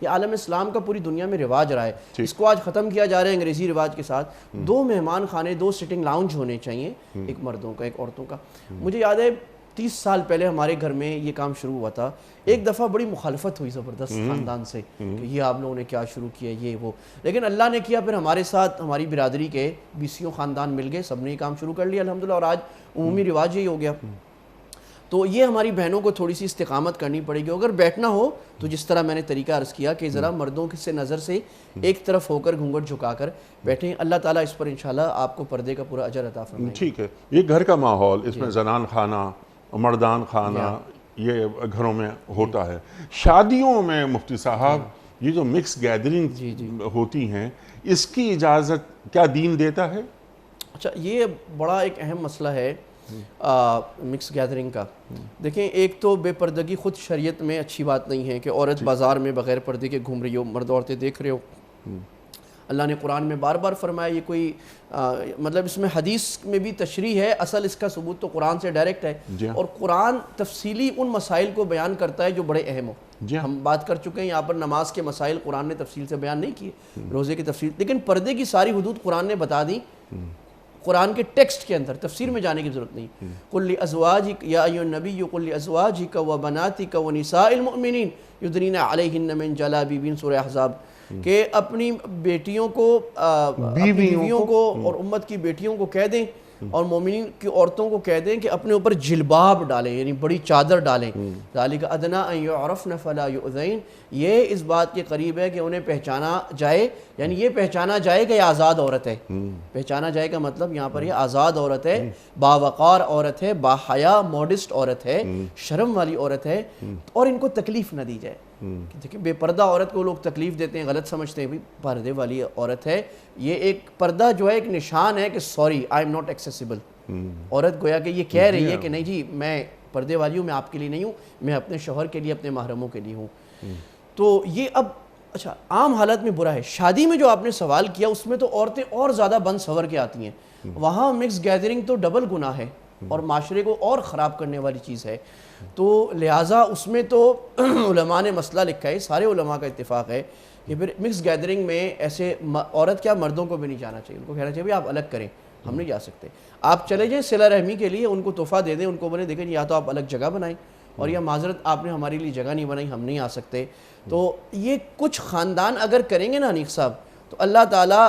یہ عالم اسلام کا پوری دنیا میں رواج رہا ہے. اس کو آج ختم کیا جا رہا ہے انگریزی رواج کے ساتھ. 2 مہمان خانے, 2 سٹنگ لاؤنج ہونے چاہیے, ایک مردوں کا ایک عورتوں کا. مجھے یاد ہے 30 سال پہلے ہمارے گھر میں یہ کام شروع ہوا تھا. ایک دفعہ بڑی مخالفت ہوئی زبردست خاندان سے کہ یہ آپ لوگوں نے کیا شروع کیا, یہ وہ, لیکن اللہ نے کیا, پھر ہمارے ساتھ ہماری برادری کے 20 خاندان مل گئے, سب نے یہ کام شروع کر لیا الحمدللہ, اور آج عمومی رواج یہی ہو گیا. تو یہ ہماری بہنوں کو تھوڑی سی استقامت کرنی پڑے گی. اگر بیٹھنا ہو تو جس طرح میں نے طریقہ عرض کیا کہ ذرا مردوں سے نظر سے ایک طرف ہو کر گھونگھٹ جھکا کر بیٹھیں. اللہ تعالیٰ اس پر انشاءاللہ آپ کو پردے کا پورا اجر عطا فرمائے.
ٹھیک ہے, یہ گھر کا ماحول, اس میں زنان خانہ مردان خانہ یہ گھروں میں ہوتا ہے. شادیوں میں مفتی صاحب یہ جو مکس گیدرنگ ہوتی ہیں, اس کی اجازت کیا دین دیتا ہے؟
اچھا, یہ بڑا ایک اہم مسئلہ ہے مکس گیدرنگ کا. دیکھیں, ایک تو بے پردگی خود شریعت میں اچھی بات نہیں ہے کہ عورت بازار میں بغیر پردے کے گھوم رہی ہو, مرد عورتیں دیکھ رہے ہو. اللہ نے قرآن میں بار بار فرمایا, یہ کوئی مطلب اس میں حدیث میں بھی تشریح ہے, اصل اس کا ثبوت تو قرآن سے ڈائریکٹ ہے, اور قرآن تفصیلی ان مسائل کو بیان کرتا ہے جو بڑے اہم ہو. ہم بات کر چکے ہیں یہاں پر نماز کے مسائل قرآن نے تفصیل سے بیان نہیں کیے, روزے کی تفصیل, لیکن پردے کی ساری حدود قرآن نے بتا دی. قرآن کے ٹیکسٹ کے اندر تفسیر میں جانے کی ضرورت نہیں. قل لازواجک یا ایھا النبی قل لازواجک وبناتک ونساء المؤمنین یدنین علیہن من جلابیبہن, سورہ احزاب, کہ اپنی بیٹیوں کو, بیویوں کو اور امت کی بیٹیوں کو کہہ دیں, اور مومنین کی عورتوں کو کہہ دیں کہ اپنے اوپر جلباب ڈالیں, یعنی بڑی چادر ڈالیں. ذالک ادنیٰ ان یعرفن فلا یؤذین, یہ اس بات کے قریب ہے کہ انہیں پہچانا جائے, یعنی یہ پہچانا جائے کہ یہ آزاد عورت ہے. پہچانا جائے کا مطلب یہاں پر یہ آزاد عورت ہے, باوقار عورت ہے, باحیا موڈسٹ عورت ہے, شرم والی عورت ہے, اور ان کو تکلیف نہ دی جائے. دیکھیں, بے پردہ عورت کو لوگ تکلیف دیتے ہیں, غلط سمجھتے ہیں, پردے والی عورت ہے. یہ ایک پردہ جو ہے ایک نشان ہے کہ sorry I am not accessible. عورت گویا کہ یہ کہہ رہی ہے کہ نہیں جی میں پردے والی ہوں, میں آپ کے لیے نہیں ہوں, میں اپنے شوہر کے لیے, اپنے محرموں کے لیے ہوں. تو یہ اب اچھا عام حالت میں برا ہے. شادی میں جو آپ نے سوال کیا اس میں تو عورتیں اور زیادہ بند سنور کے آتی ہیں, وہاں مکس گیدرنگ تو ڈبل گناہ ہے اور معاشرے کو اور خراب کرنے والی چیز ہے. تو لہٰذا اس میں تو علماء نے مسئلہ لکھا ہے, سارے علماء کا اتفاق ہے کہ پھر مکس گیدرنگ میں ایسے عورت کیا مردوں کو بھی نہیں جانا چاہیے, ان کو کہنا چاہیے آپ الگ کریں, ہم نہیں جا سکتے. آپ چلے جائیں صلہ رحمی کے لیے, ان کو تحفہ دے دیں, ان کو بولیں دیکھیں یا تو آپ الگ جگہ بنائیں, اور یا معذرت آپ نے ہمارے لیے جگہ نہیں بنائی, ہم نہیں آ سکتے. تو یہ کچھ خاندان اگر کریں گے نا انیق صاحب, تو اللہ تعالیٰ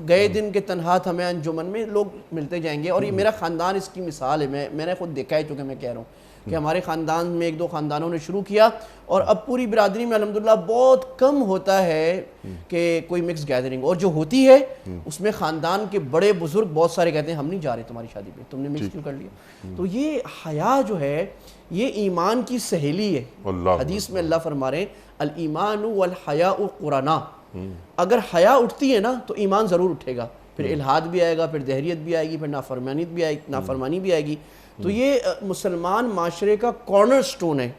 گئے دن کے تنہا ہمیں انجمن میں لوگ ملتے جائیں گے. اور یہ میرا خاندان اس کی مثال ہے, میں نے خود دیکھا ہے, چونکہ میں کہہ رہا ہوں. کہ ہمارے خاندان میں 1-2 خاندانوں نے شروع کیا اور اب پوری برادری میں الحمدللہ بہت کم ہوتا ہے کہ کوئی مکس گیدرنگ، اور جو ہوتی ہے اس میں خاندان کے بڑے بزرگ بہت سارے کہتے ہیں ہم نہیں جا رہے تمہاری شادی پہ، تم نے مکس کیوں کر لیا؟ تو یہ حیا جو ہے یہ ایمان کی سہیلی ہے۔ حدیث میں اللہ فرما رہے ہیں الایمان والحیاء قرانا، اگر حیا اٹھتی ہے نا تو ایمان ضرور اٹھے گا، پھر الحاد بھی آئے گا، پھر دہریت بھی آئے گی، پھر نافرمانی بھی آئے گی۔ تو یہ مسلمان معاشرے کا کارنر سٹون ہے،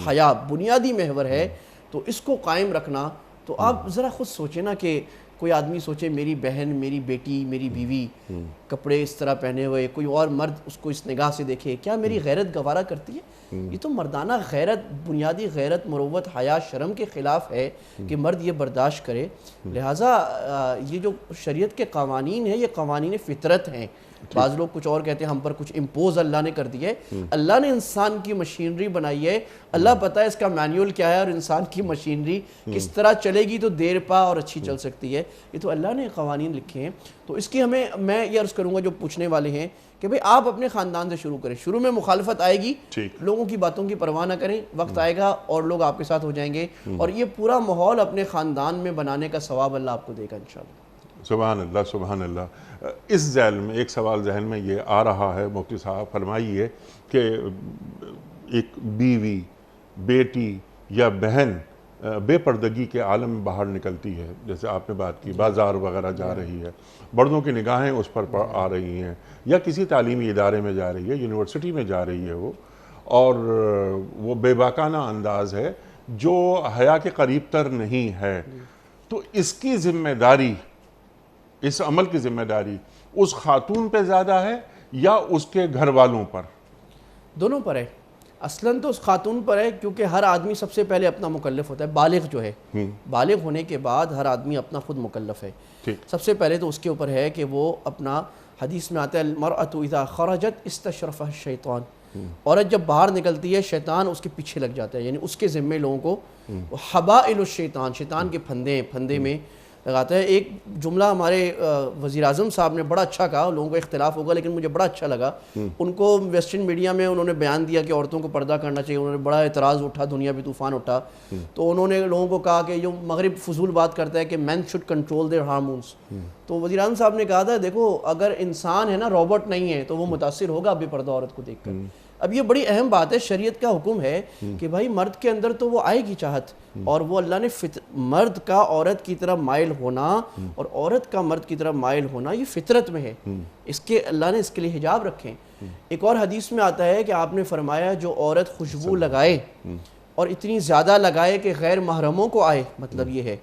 حیا بنیادی محور ہے، تو اس کو قائم رکھنا۔ تو آپ ذرا خود سوچیں نا کہ کوئی آدمی سوچے میری بہن، میری بیٹی، میری بیوی کپڑے اس طرح پہنے ہوئے، کوئی اور مرد اس کو اس نگاہ سے دیکھے، کیا میری غیرت گوارا کرتی ہے؟ یہ تو مردانہ غیرت، بنیادی غیرت، مروت، حیا، شرم کے خلاف ہے کہ مرد یہ برداشت کرے۔ لہٰذا یہ جو شریعت کے قوانین ہیں یہ قوانین فطرت ہیں۔ بعض لوگ کچھ اور کہتے ہیں ہم پر کچھ امپوز اللہ نے کر دی ہے۔ اللہ نے انسان کی مشینری بنائی ہے، اللہ پتہ ہے اس کا مینیول کیا ہے اور انسان کی مشینری کس طرح چلے گی تو دیر پا اور اچھی چل سکتی ہے۔ یہ تو اللہ نے قوانین لکھے ہیں، تو اس کی میں یہ عرض کروں گا جو پوچھنے والے ہیں کہ بھئی آپ اپنے خاندان سے شروع کریں۔ شروع میں مخالفت آئے گی، لوگوں کی باتوں کی پرواہ نہ کریں، وقت آئے گا اور لوگ آپ کے ساتھ ہو جائیں گے، اور یہ پورا ماحول اپنے خاندان میں بنانے کا ثواب اللہ آپ کو دے گا انشاءاللہ۔
سبحان اللہ، سبحان اللہ۔ اس ذیل میں ایک سوال ذہن میں یہ آ رہا ہے، مفتی صاحب فرمائیے کہ ایک بیوی، بیٹی یا بہن بے پردگی کے عالم میں باہر نکلتی ہے، جیسے آپ نے بات کی، بازار وغیرہ جا رہی ہے، مردوں کی نگاہیں اس پر آ رہی ہیں، یا کسی تعلیمی ادارے میں جا رہی ہے، یونیورسٹی میں جا رہی ہے وہ، اور وہ بے باکانہ انداز ہے جو حیا کے قریب تر نہیں ہے، تو اس کی ذمہ داری، اس عمل کی ذمہ داری اس خاتون پہ زیادہ ہے یا اس کے گھر والوں پر؟
دونوں پر ہے۔ اصلاً تو اس خاتون پر ہے، کیونکہ ہر آدمی سب سے پہلے اپنا مکلف ہوتا ہے، بالغ جو ہے، بالغ ہونے کے بعد ہر آدمی اپنا خود مکلف ہے۔ سب سے پہلے تو اس کے اوپر ہے کہ وہ اپنا، حدیث میں آتا ہے المرأۃ اذا خرجت استشرفها الشیطان، عورت جب باہر نکلتی ہے شیطان اس کے پیچھے لگ جاتا ہے، یعنی اس کے ذمے لوگوں کو حبائل الشیطان، شیطان کے پھندے میں لگاتا ہے۔ ایک جملہ ہمارے وزیر اعظم صاحب نے بڑا اچھا کہا، لوگوں کو اختلاف ہوگا لیکن مجھے بڑا اچھا لگا، ان کو ویسٹرن میڈیا میں انہوں نے بیان دیا کہ عورتوں کو پردہ کرنا چاہیے، انہوں نے بڑا اعتراض اٹھا، دنیا بھی طوفان اٹھا، تو انہوں نے لوگوں کو کہا کہ جو مغرب فضول بات کرتا ہے کہ مین شوڈ کنٹرول دیئر ہارمونس، تو وزیر اعظم صاحب نے کہا تھا دیکھو اگر انسان ہے نا، روبوٹ نہیں ہے، تو وہ متاثر ہوگا بے پردہ عورت کو دیکھ کر۔ اب یہ بڑی اہم بات ہے، شریعت کا حکم ہے کہ بھائی مرد کے اندر تو وہ آئے گی چاہت، اور وہ اللہ نے مرد کا عورت کی طرف مائل ہونا اور عورت کا مرد کی طرف مائل ہونا یہ فطرت میں ہے، اس کے اللہ نے اس کے لیے حجاب رکھیں۔ ایک اور حدیث میں آتا ہے کہ آپ نے فرمایا جو عورت خوشبو لگائے اور اتنی زیادہ لگائے کہ غیر محرموں کو آئے، مطلب یہ ہے،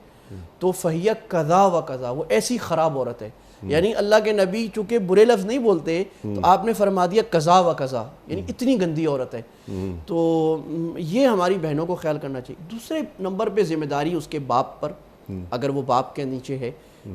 تو فہیہ قضا و قضا، وہ ایسی خراب عورت ہے۔ یعنی اللہ کے نبی چونکہ برے لفظ نہیں بولتے تو آپ نے فرما دیا قضا و قضا، یعنی اتنی گندی عورت ہے۔ تو یہ ہماری بہنوں کو خیال کرنا چاہیے۔ دوسرے نمبر پہ ذمہ داری اس کے باپ پر اگر وہ باپ کے نیچے ہے،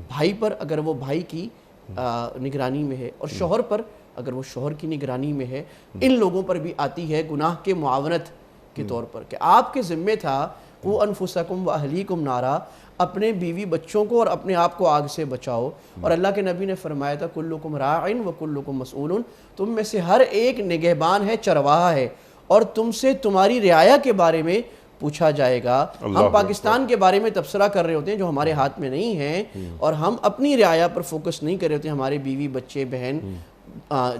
بھائی پر اگر وہ بھائی کی نگرانی میں ہے، اور شوہر پر اگر وہ شوہر کی نگرانی میں ہے۔ ان لوگوں پر بھی آتی ہے گناہ کے معاونت کے طور پر کہ آپ کے ذمہ تھا قُوا أَنفُسَكُمْ وَأَهْلِيكُمْ نَارًا، اپنے بیوی بچوں کو اور اپنے آپ کو آگ سے بچاؤ، اور اللہ کے نبی نے فرمایا تھا کلکم راعٍ وکلکم مسئول، تم میں سے ہر ایک نگہبان ہے، چرواہا ہے، اور تم سے تمہاری رعایا کے بارے میں پوچھا جائے گا۔ ہم پاکستان کے بارے میں تبصرہ کر رہے ہوتے ہیں جو ہمارے ہاتھ میں نہیں ہیں، اور ہم اپنی رعایا پر فوکس نہیں کر رہے ہوتے ہیں، ہمارے بیوی بچے بہن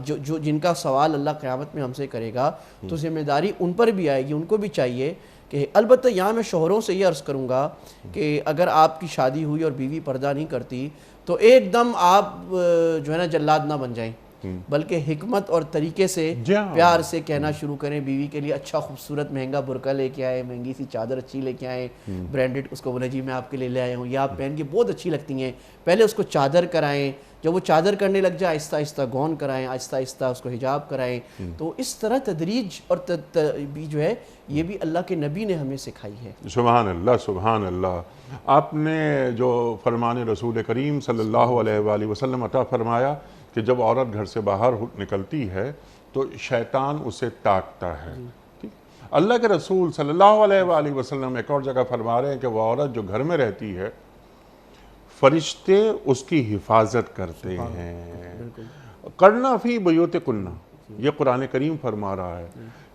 جو جن کا سوال اللہ قیامت میں ہم سے کرے گا، تو ذمہ داری ان پر بھی آئے گی، ان کو بھی چاہیے کہ البتہ یہاں میں شوہروں سے یہ عرض کروں گا کہ اگر آپ کی شادی ہوئی اور بیوی پردہ نہیں کرتی تو ایک دم آپ جو ہے نا جلاد نہ بن جائیں، بلکہ حکمت اور طریقے سے پیار سے کہنا شروع کریں بیوی کے لیے اچھا خوبصورت مہنگا برقع لے کے آئے، مہنگی سی چادر اچھی لے کے آئیں، برانڈڈ، اس کو بولے جی میں آپ کے لیے لے آیا ہوں، یہ آپ پہن کے بہت اچھی لگتی ہیں، پہلے اس کو چادر کرائیں، جب وہ چادر کرنے لگ جائے آہستہ آہستہ گون کرائیں، آہستہ آہستہ اس کو حجاب کرائیں۔ تو اس طرح تدریج اور بھی جو ہے یہ بھی اللہ کے نبی نے ہمیں سکھائی ہے۔
سبحان اللہ، سبحان اللہ۔ آپ نے جو فرمان رسول کریم صلی اللہ علیہ وآلہ وسلم عطا فرمایا کہ جب عورت گھر سے باہر نکلتی ہے تو شیطان اسے تاکتا ہے۔ اللہ کے رسول صلی اللہ علیہ وآلہ وسلم ایک اور جگہ فرما رہے ہیں کہ وہ عورت جو گھر میں رہتی ہے فرشتے اس کی حفاظت کرتے ہیں۔ کرنا فی بیوتکن، یہ قرآن کریم فرما رہا ہے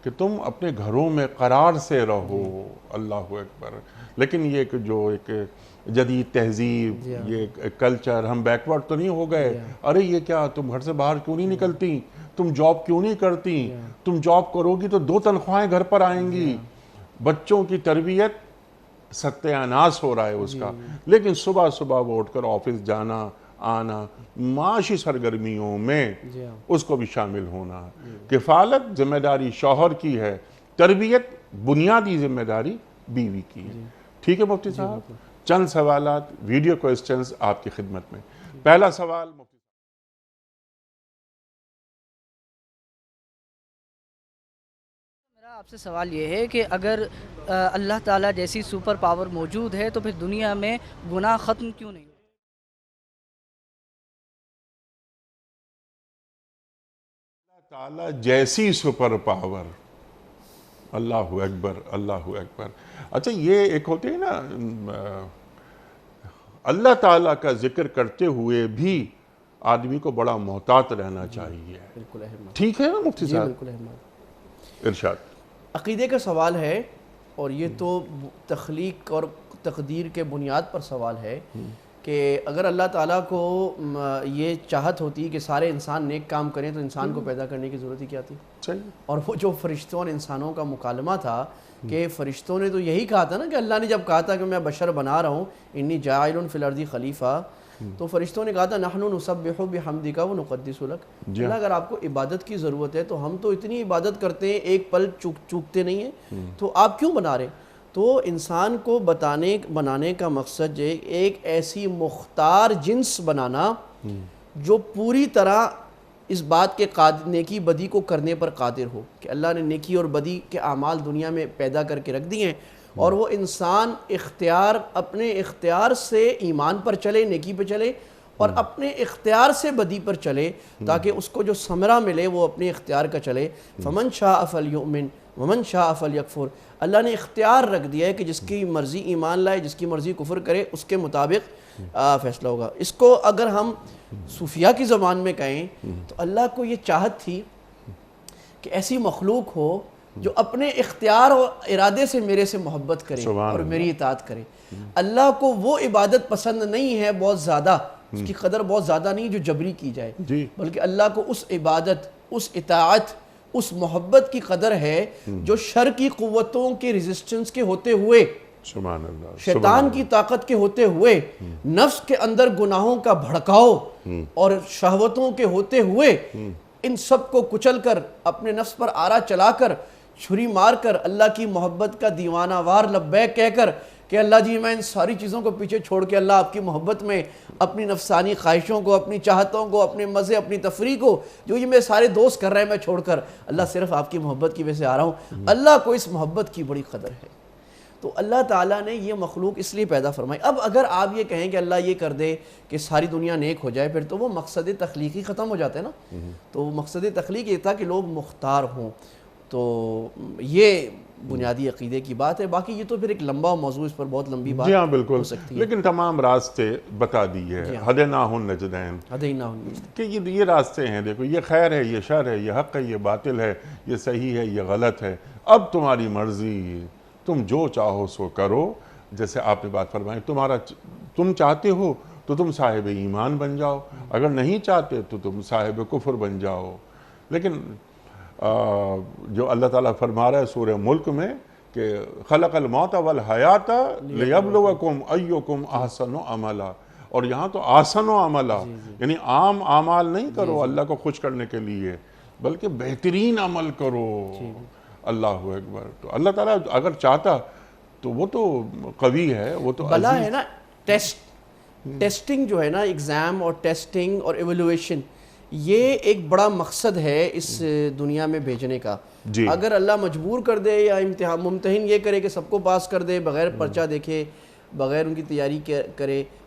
کہ تم اپنے گھروں میں قرار سے رہو. اللہ اکبر. لیکن یہ کہ جو ایک جدید تہذیب، یہ کلچر، ہم بیکورڈ تو نہیں ہو گئے. ارے یہ کیا، تم گھر سے باہر کیوں نہیں نکلتی، تم جاب کیوں نہیں کرتی، تم جاب کرو گی تو 2 تنخواہیں گھر پر آئیں گی. بچوں کی تربیت ستیاناس ہو رہا ہے اس کا. لیکن صبح صبح وہ اٹھ کر آفس جانا آنا، معاشی سرگرمیوں میں اس کو بھی شامل ہونا. کفالت ذمہ داری شوہر کی ہے، تربیت بنیادی ذمہ داری بیوی کی ہے. ٹھیک ہے مفتی صاحب، چند سوالات ویڈیو کوئسچنز آپ کی خدمت میں. پہلا سوال مفتی
آپ سے سوال یہ ہے کہ اگر اللہ تعالیٰ جیسی سپر پاور موجود ہے تو پھر دنیا میں گناہ ختم کیوں نہیں؟
اللہ تعالیٰ جیسی سپر پاور. اللہ اکبر، اللہ اکبر. اچھا یہ ایک ہوتی ہے نا، اللہ تعالیٰ کا ذکر کرتے ہوئے بھی آدمی کو بڑا محتاط رہنا چاہیے.
بالکل احمد.
ٹھیک ہے نا مفتی
جی
صاحب؟
بالکل احمد.
ارشاد.
عقیدے کا سوال ہے، اور یہ تو تخلیق اور تقدیر کے بنیاد پر سوال ہے کہ اگر اللہ تعالیٰ کو یہ چاہت ہوتی کہ سارے انسان نیک کام کریں تو انسان کو پیدا کرنے کی ضرورت ہی کیا تھی؟
صحیح.
اور وہ جو فرشتوں اور انسانوں کا مکالمہ تھا کہ فرشتوں نے تو یہی کہا تھا نا کہ اللہ نے جب کہا تھا کہ میں بشر بنا رہا ہوں، انی جاعل فی الارض خلیفہ، تو فرشتوں نے کہا تھا نحن نسبح بحمدک ونقدس لک. اللہ اگر آپ کو عبادت کی ضرورت ہے تو ہم تو اتنی عبادت کرتے ہیں، ایک پل چوکتے نہیں ہیں، تو آپ کیوں بنا رہے؟ تو انسان کو بنانے کا مقصد ایک ایسی مختار جنس بنانا جو پوری طرح اس بات کے نیکی بدی کو کرنے پر قادر ہو، کہ اللہ نے نیکی اور بدی کے اعمال دنیا میں پیدا کر کے رکھ دیے ہیں، اور وہ انسان اپنے اختیار سے ایمان پر چلے، نیکی پہ چلے، اور اپنے اختیار سے بدی پر چلے، تاکہ اس کو جو ثمرہ ملے وہ اپنے اختیار کا چلے. فمن شاء فلیؤمن ومن شاء فلیکفر. اللہ نے اختیار رکھ دیا ہے کہ جس کی مرضی ایمان لائے، جس کی مرضی کفر کرے، اس کے مطابق فیصلہ ہوگا. اس کو اگر ہم صوفیہ کی زبان میں کہیں تو اللہ کو یہ چاہت تھی کہ ایسی مخلوق ہو جو اپنے اختیار اور ارادے سے میرے سے محبت کرے اور میری اطاعت کرے. اللہ کو وہ عبادت پسند نہیں ہے بہت زیادہ، اس کی قدر بہت زیادہ نہیں جو جبری کی جائے، بلکہ اللہ کو اس عبادت، اس اطاعت، اس محبت کی قدر ہے جو شر کی قوتوں کے ریزسٹنس کے ہوتے ہوئے،
سبحان اللہ،
شیطان کی طاقت کے ہوتے ہوئے، نفس کے اندر گناہوں کا بھڑکاؤ اور شہوتوں کے ہوتے ہوئے، ان سب کو کچل کر، اپنے نفس پر آرا چلا کر، چھری مار کر، اللہ کی محبت کا دیوانہ وار لبیک کہہ کر کہ اللہ جی میں ان ساری چیزوں کو پیچھے چھوڑ کے اللہ آپ کی محبت میں اپنی نفسانی خواہشوں کو، اپنی چاہتوں کو، اپنے مزے، اپنی تفریح کو، جو یہ میرے سارے دوست کر رہے ہیں، میں چھوڑ کر اللہ صرف آپ کی محبت کی وجہ سے آ رہا ہوں. اللہ کو اس محبت کی بڑی قدر ہے. تو اللہ تعالیٰ نے یہ مخلوق اس لیے پیدا فرمائی. اب اگر آپ یہ کہیں کہ اللہ یہ کر دے کہ ساری دنیا نیک ہو جائے، پھر تو وہ مقصد تخلیقی ختم ہو جاتا ہے نا. تو مقصد تخلیق یہ تھا کہ لوگ مختار ہوں. تو یہ بنیادی عقیدے کی بات ہے. باقی یہ تو پھر ایک لمبا موضوع، اس پر بہت لمبی بات
ہاں بالکل
ہو سکتی ہے.
لیکن تمام راستے بتا دیے ہدیناہ النجدین، کہ یہ راستے ہیں، دیکھو یہ خیر ہے، یہ شر ہے، یہ حق ہے، یہ باطل ہے، یہ صحیح ہے، یہ غلط ہے. اب تمہاری مرضی، تم جو چاہو سو کرو. جیسے آپ نے بات فرمائی، تم چاہتے ہو تو تم صاحب ایمان بن جاؤ، اگر نہیں چاہتے تو تم صاحب کفر بن جاؤ. لیکن جو اللہ تعالیٰ فرما رہا ہے سورہ ملک میں کہ خلق الموت والحیات لیبلوکم ایکم احسن عملا، اور یہاں تو احسن عملا یعنی عام اعمال نہیں کرو اللہ کو خوش کرنے کے لیے، بلکہ بہترین عمل کرو. اللہ اکبر. تو اللہ تعالیٰ اگر چاہتا تو وہ تو قوی ہے، وہ تو
بلا ہے نا. ٹیسٹنگ جو ہے نا، ایگزام اور ٹیسٹنگ اور ایویلویشن، یہ ایک بڑا مقصد ہے اس دنیا میں بھیجنے کا. اگر اللہ مجبور کر دے یا ممتحن یہ کرے کہ سب کو پاس کر دے بغیر پرچہ دیکھے، بغیر ان کی تیاری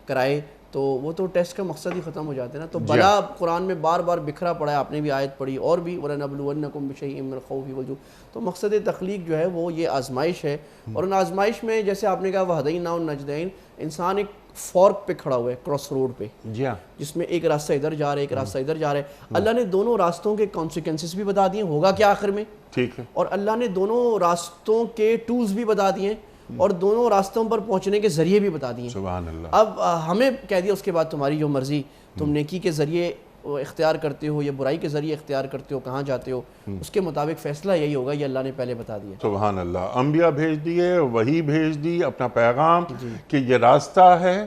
کرائے، تو وہ تو ٹیسٹ کا مقصد ہی ختم ہو جاتے ہیں نا. تو بلا قرآن میں بار بار بکھرا پڑا ہے, آپ نے بھی آیت پڑھی اور بھی وَلَنَبْلُوَنَّكُمْ بِشَيْءٍ مِّنَ الْخَوْفِ وَالْجُوعِ. تو مقصد تخلیق جو ہے وہ یہ آزمائش ہے, اور ان آزمائش میں جیسے آپ نے کہا وَهَدَيْنَاهُ النَّجْدَيْنِ, انسان ایک فورک پہ کھڑا ہوا ہے, کراس روڈ پہ, جس میں ایک راستہ ادھر جا رہا ہے, ایک راستہ ادھر جا رہا ہے. اللہ نے دونوں راستوں کے کانسیکوینسز بھی بتا دیے, ہوگا کیا آخر میں,
ٹھیک ہے,
اور اللہ نے دونوں راستوں کے ٹولز بھی بتا دیے اور دونوں راستوں پر پہنچنے کے ذریعے بھی بتا دیے.
سبحان اللہ.
اب ہمیں کہہ دیا اس کے بعد تمہاری جو مرضی, تم نیکی کے ذریعے اختیار کرتے ہو یا برائی کے ذریعے اختیار کرتے ہو, کہاں جاتے ہو, اس کے مطابق فیصلہ یہی ہوگا, یہ اللہ نے پہلے بتا دیا.
سبحان اللہ. انبیاء بھیج دیے, وحی بھیج دی, اپنا پیغام کہ یہ راستہ ہے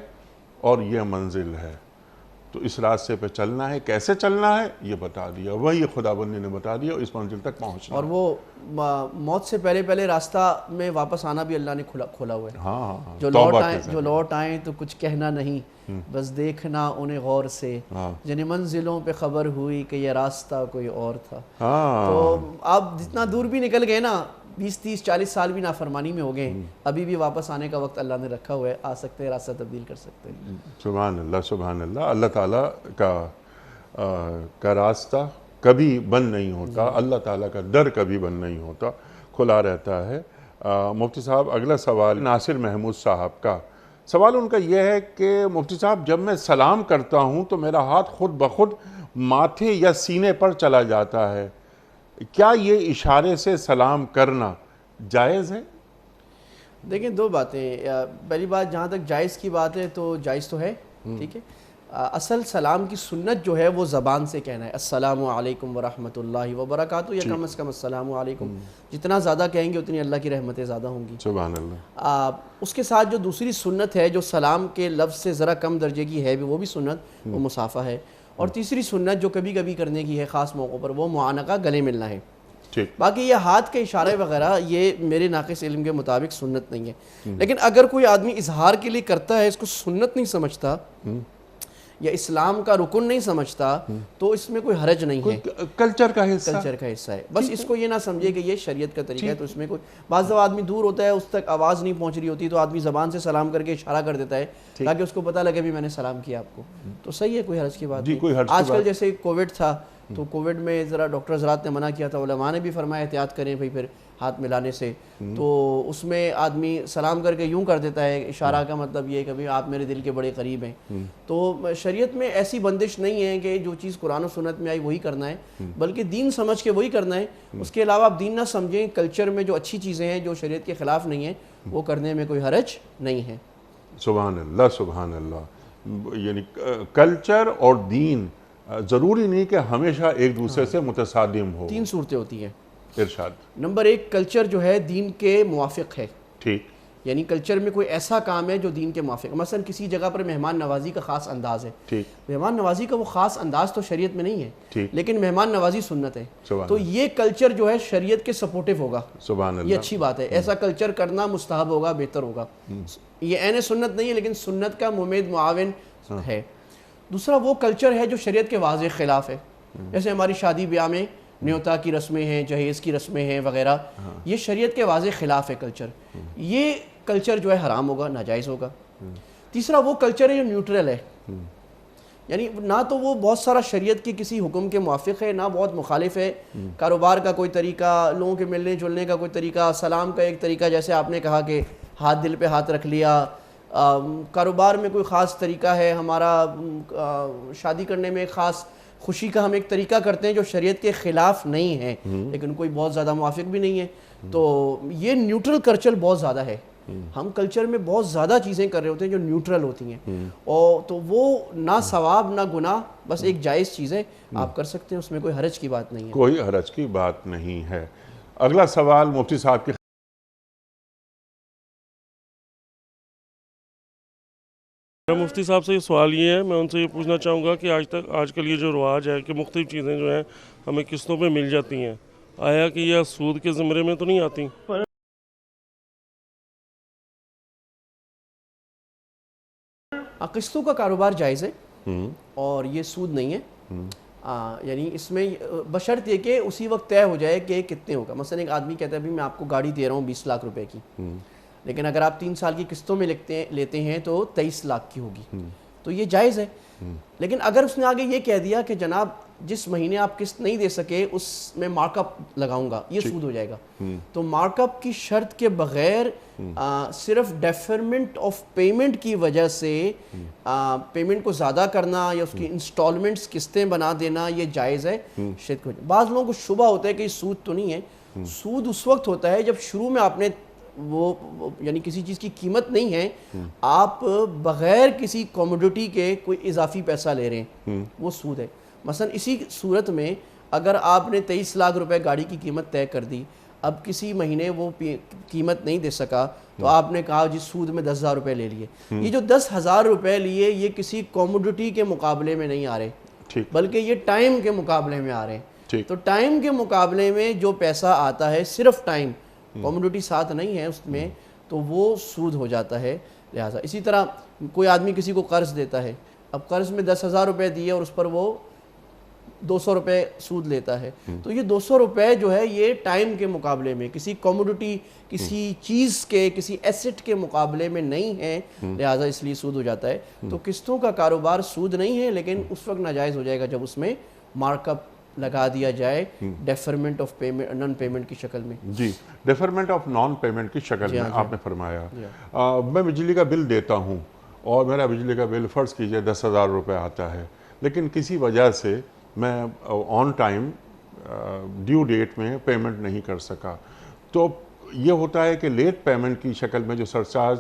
اور یہ منزل ہے, تو اس راستے پہ چلنا ہے, کیسے چلنا ہے یہ بتا دیا, وہی خدا بندی نے بتا دیا, اور اس منزل تک پہنچنا.
اور وہ موت سے پہلے پہلے راستہ میں واپس آنا بھی اللہ نے کھولا ہوا ہے.
ہاں,
جو لوٹ آئیں تو کچھ کہنا نہیں, بس دیکھنا انہیں غور سے, جن منزلوں پہ خبر ہوئی کہ یہ راستہ کوئی اور تھا. تو آپ جتنا دور بھی نکل گئے نا, 20 30 40 سال بھی نافرمانی میں ہو گئے, ابھی بھی واپس آنے کا وقت اللہ نے رکھا ہوا ہے, آ سکتے ہیں, راستہ تبدیل کر سکتے ہیں.
سبحان اللہ, سبحان اللہ. اللہ تعالیٰ کا راستہ کبھی بند نہیں ہوتا, اللہ تعالیٰ کا در کبھی بند نہیں ہوتا, کھلا رہتا ہے. مفتی صاحب, اگلا سوال ناصر محمود صاحب کا سوال ان کا یہ ہے کہ مفتی صاحب, جب میں سلام کرتا ہوں تو میرا ہاتھ خود بخود ماتھے یا سینے پر چلا جاتا ہے, کیا یہ اشارے سے سلام کرنا جائز ہے؟
دیکھیں دو باتیں, پہلی بات جہاں تک جائز کی بات ہے تو جائز تو ہے, ٹھیک ہے. اصل سلام کی سنت جو ہے وہ زبان سے کہنا ہے, السلام علیکم ورحمۃ اللہ وبرکاتہ, یا کم از کم السلام علیکم. جتنا زیادہ کہیں گے اتنی اللہ کی رحمتیں زیادہ ہوں گی.
سبحان اللہ.
اس کے ساتھ جو دوسری سنت ہے جو سلام کے لفظ سے ذرا کم درجے کی ہے, وہ بھی سنت, وہ مصافحہ ہے. اور تیسری سنت جو کبھی کبھی کرنے کی ہے خاص موقعوں پر, وہ معانقہ, گلے ملنا ہے. باقی یہ ہاتھ کے اشارے وغیرہ یہ میرے ناقص علم کے مطابق سنت نہیں ہے. لیکن اگر کوئی آدمی اظہار کے لیے کرتا ہے, اس کو سنت نہیں سمجھتا یا اسلام کا رکن نہیں سمجھتا, تو اس میں کوئی حرج نہیں ہے,
کلچر کا
حصہ ہے. بس اس کو یہ نہ سمجھے کہ یہ شریعت کا طریقہ ہے, تو اس میں کوئی, بعض دفعہ آدمی دور ہوتا ہے, اس تک آواز نہیں پہنچ رہی ہوتی, تو آدمی زبان سے سلام کر کے اشارہ کر دیتا ہے تاکہ اس کو پتہ لگے بھی میں نے سلام کیا آپ کو, تو صحیح ہے, کوئی حرج کی بات نہیں. آج کل جیسے کووڈ تھا, تو کووڈ میں ذرا ڈاکٹر حضرات نے منع کیا تھا, علماء نے بھی فرمایا احتیاط کریں بھائی پھر ہاتھ ملانے سے, تو اس میں آدمی سلام کر کے یوں کر دیتا ہے, اشارہ کا مطلب یہ ہے کہ بھائی آپ میرے دل کے بڑے قریب ہیں. تو شریعت میں ایسی بندش نہیں ہے کہ جو چیز قرآن و سنت میں آئی وہی کرنا ہے, بلکہ دین سمجھ کے وہی کرنا ہے. اس کے علاوہ آپ دین نہ سمجھیں, کلچر میں جو اچھی چیزیں ہیں جو شریعت کے خلاف نہیں ہیں, وہ کرنے میں کوئی حرج نہیں ہے.
سبحان اللہ, سبحان اللہ. یعنی کلچر اور دین ضروری نہیں کہ ہمیشہ ایک دوسرے سے متصادم ہو.
3 صورتیں ہوتی ہیں.
ارشاد.
نمبر 1, کلچر جو ہے دین کے موافق ہے.
ٹھیک.
یعنی کلچر میں کوئی ایسا کام ہے جو دین کے موافق ہے. مثلا کسی جگہ پر مہمان نوازی کا خاص انداز ہے.
ٹھیک.
مہمان نوازی کا وہ خاص انداز تو شریعت میں نہیں ہے.
ٹھیک.
لیکن مہمان نوازی سنت ہے. تو یہ کلچر جو ہے شریعت کے سپورٹیو ہوگا.
سبحان اللہ.
یہ اچھی بات ہے. ایسا کلچر کرنا مستحب ہوگا, بہتر ہوگا. یہ عین سنت نہیں ہے, لیکن سنت کا ممید معاون ہے. دوسرا وہ کلچر ہے جو شریعت کے واضح خلاف ہے. جیسے ہماری شادی بیاہ میں نیوتا کی رسمیں ہیں, جہیز کی رسمیں ہیں وغیرہ, یہ شریعت کے واضح خلاف ہے کلچر. یہ کلچر جو ہے حرام ہوگا, ناجائز ہوگا. تیسرا وہ کلچر ہے جو نیوٹرل ہے, یعنی نہ تو وہ بہت سارا شریعت کے کسی حکم کے موافق ہے, نہ بہت مخالف ہے. کاروبار کا کوئی طریقہ, لوگوں کے ملنے جلنے کا کوئی طریقہ, سلام کا ایک طریقہ, جیسے آپ نے کہا کہ ہاتھ دل پہ ہاتھ رکھ لیا. کاروبار میں کوئی خاص طریقہ ہے ہمارا, شادی کرنے میں ایک خاص خوشی کا ہم ایک طریقہ کرتے ہیں جو شریعت کے خلاف نہیں ہے, لیکن کوئی بہت زیادہ موافق بھی نہیں ہے. تو یہ نیوٹرل کلچر بہت زیادہ ہے. ہم کلچر میں بہت زیادہ چیزیں کر رہے ہوتے ہیں جو نیوٹرل ہوتی ہیں, اور تو وہ نہ ثواب نہ گناہ, بس ایک جائز چیز ہے, آپ کر سکتے ہیں, اس میں کوئی حرج کی بات نہیں ہے.
کوئی حرج کی بات نہیں ہے. اگلا سوال مفتی صاحب کی.
مفتی صاحب سے یہ سوال یہ ہے, میں ان سے یہ پوچھنا چاہوں گا کہ آج کل یہ جو رواج ہے کہ مختلف چیزیں جو ہیں ہمیں قسطوں پہ مل جاتی ہیں, آیا کہ یہ سود کے زمرے میں تو نہیں آتی؟
قسطوں کا کاروبار جائز ہے اور یہ سود نہیں ہے. یعنی اس میں بشرط یہ کہ اسی وقت طے ہو جائے کہ کتنے ہوگا. مثلا ایک آدمی کہتا ہے بھی میں آپ کو گاڑی دے رہا ہوں 20 لاکھ روپے کی, لیکن اگر آپ 3 سال کی قسطوں میں لیتے ہیں تو 23 لاکھ کی ہوگی. تو یہ جائز ہے. لیکن اگر اس نے آگے یہ کہہ دیا کہ جناب جس مہینے آپ قسط نہیں دے سکے اس میں مارک اپ لگاؤں گا, یہ سود ہو جائے گا. تو مارک اپ کی شرط کے بغیر صرف ڈیفرمنٹ آف پیمنٹ کی وجہ سے پیمنٹ کو زیادہ کرنا یا اس کی انسٹالمنٹس قسطیں بنا دینا یہ جائز ہے. بعض لوگوں کو شبہ ہوتا ہے کہ یہ سود تو نہیں ہے. سود اس وقت ہوتا ہے جب شروع میں آپ نے وہ یعنی کسی چیز کی قیمت نہیں ہے, آپ بغیر کسی کوموڈٹی کے کوئی اضافی پیسہ لے رہے ہیں, وہ سود ہے. مثلا اسی صورت میں اگر آپ نے 23 لاکھ روپے گاڑی کی قیمت طے کر دی, اب کسی مہینے وہ قیمت نہیں دے سکا تو آپ نے کہا جی سود میں 10,000 روپے لے لیے. یہ جو 10,000 روپے لیے یہ کسی کوموڈٹی کے مقابلے میں نہیں آ رہے, بلکہ یہ ٹائم کے مقابلے میں آ رہے ہیں. تو ٹائم کے مقابلے میں جو پیسہ آتا ہے, صرف ٹائم, کوموڈٹی ساتھ نہیں ہے اس میں, تو وہ سود ہو جاتا ہے. لہٰذا اسی طرح کوئی آدمی کسی کو قرض دیتا ہے, اب قرض میں 10,000 روپے دیے اور اس پر وہ 200 روپے سود لیتا ہے, تو یہ 200 روپے جو ہے یہ ٹائم کے مقابلے میں, کسی کوموڈٹی, کسی چیز کے, کسی ایسٹ کے مقابلے میں نہیں ہے, لہٰذا اس لیے سود ہو جاتا ہے. تو قسطوں کا کاروبار سود نہیں ہے, لیکن اس وقت ناجائز ہو جائے گا جب اس میں مارک اپ لگا دیا جائے ڈیفرمنٹ آف پیمنٹ, نان پیمنٹ کی شکل میں.
جی, ڈیفرمنٹ آف نان پیمنٹ کی شکل میں آپ نے فرمایا. میں بجلی کا بل دیتا ہوں اور میرا بجلی کا بل فرض کیجئے 10,000 روپے آتا ہے, لیکن کسی وجہ سے میں آن ٹائم ڈیو ڈیٹ میں پیمنٹ نہیں کر سکا, تو یہ ہوتا ہے کہ لیٹ پیمنٹ کی شکل میں جو سرچارج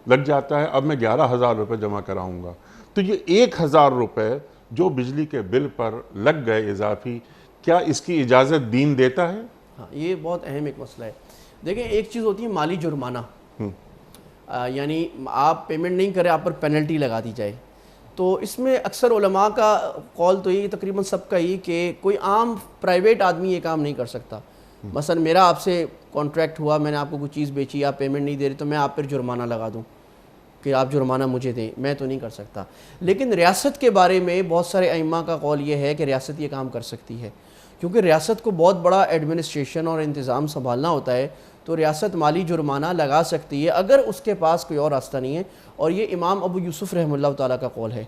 لگ جاتا ہے, اب میں 11,000 روپے جمع کراؤں گا, تو یہ 1,000 روپے جو بجلی کے بل پر لگ گئے اضافی, کیا اس کی اجازت دین دیتا ہے؟
ہاں, یہ بہت اہم ایک مسئلہ ہے. دیکھیں ایک چیز ہوتی ہے مالی جرمانہ, یعنی آپ پیمنٹ نہیں کرے آپ پر پینلٹی لگا دی جائے. تو اس میں اکثر علماء کا قول تو یہ تقریباً سب کا ہی کہ کوئی عام پرائیویٹ آدمی یہ کام نہیں کر سکتا. مثلا میرا آپ سے کانٹریکٹ ہوا, میں نے آپ کو کوئی چیز بیچی, آپ پیمنٹ نہیں دے رہے, تو میں آپ پر جرمانہ لگا دوں کہ آپ جرمانہ مجھے دیں, میں تو نہیں کر سکتا. لیکن ریاست کے بارے میں بہت سارے ائمہ کا قول یہ ہے کہ ریاست یہ کام کر سکتی ہے, کیونکہ ریاست کو بہت بڑا ایڈمنسٹریشن اور انتظام سنبھالنا ہوتا ہے, تو ریاست مالی جرمانہ لگا سکتی ہے اگر اس کے پاس کوئی اور راستہ نہیں ہے. اور یہ امام ابو یوسف رحمہ اللہ تعالیٰ کا قول ہے,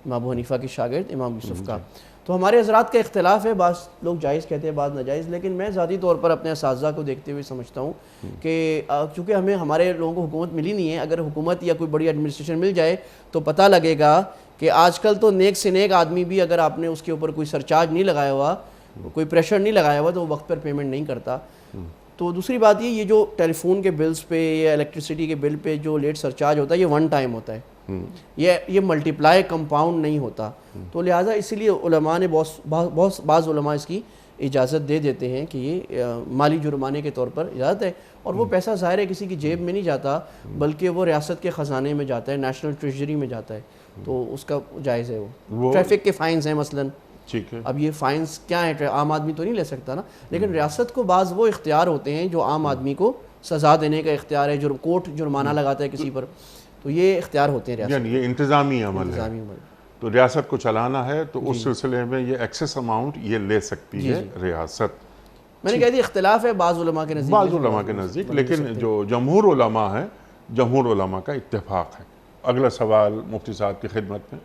امام ابو حنیفہ کے شاگرد امام یوسف کا. تو ہمارے حضرات کا اختلاف ہے, بعض لوگ جائز کہتے ہیں بعض ناجائز, لیکن میں ذاتی طور پر اپنے اساتذہ کو دیکھتے ہوئے سمجھتا ہوں کہ چونکہ ہمارے لوگوں کو حکومت ملی نہیں ہے, اگر حکومت یا کوئی بڑی ایڈمنسٹریشن مل جائے تو پتہ لگے گا کہ آج کل تو نیک سے نیک آدمی بھی اگر آپ نے اس کے اوپر کوئی سرچارج نہیں لگایا ہوا, کوئی پریشر نہیں لگایا ہوا, تو وہ وقت پر پیمنٹ نہیں کرتا. تو دوسری بات یہ جو ٹیلی فون کے بلز پہ یا الیکٹریسٹی کے بل پہ جو لیٹ سرچارج ہوتا ہے یہ ون ٹائم ہوتا ہے, یہ ملٹیپلائی کمپاؤنڈ نہیں ہوتا. تو لہٰذا اسی لیے علماء نے بعض علماء اس کی اجازت دے دیتے ہیں کہ یہ مالی جرمانے کے طور پر اجازت ہے, اور وہ پیسہ ظاہر ہے کسی کی جیب میں نہیں جاتا بلکہ وہ ریاست کے خزانے میں جاتا ہے, نیشنل ٹریجری میں جاتا ہے, تو اس کا جائز ہے. وہ ٹریفک کے فائنز ہیں مثلاً, اب یہ فائنز کیا ہے, عام آدمی تو نہیں لے سکتا نا, لیکن ریاست کو بعض وہ اختیار ہوتے ہیں جو عام آدمی کو سزا دینے کا اختیار ہے, جو کورٹ جرمانہ لگاتا ہے کسی پر, تو یہ اختیار ہوتے ہیں ریاست,
یعنی یہ انتظامی عمل ہے. تو ریاست کو چلانا ہے تو اس سلسلے میں یہ ایکسیس اماؤنٹ یہ لے سکتی ہے ریاست.
میں نے کہہ دیا اختلاف ہے بعض علماء کے نزدیک,
لیکن جو جمہور علماء ہیں, جمہور علماء کا اتفاق ہے. اگلا سوال مفتی صاحب کی خدمت میں.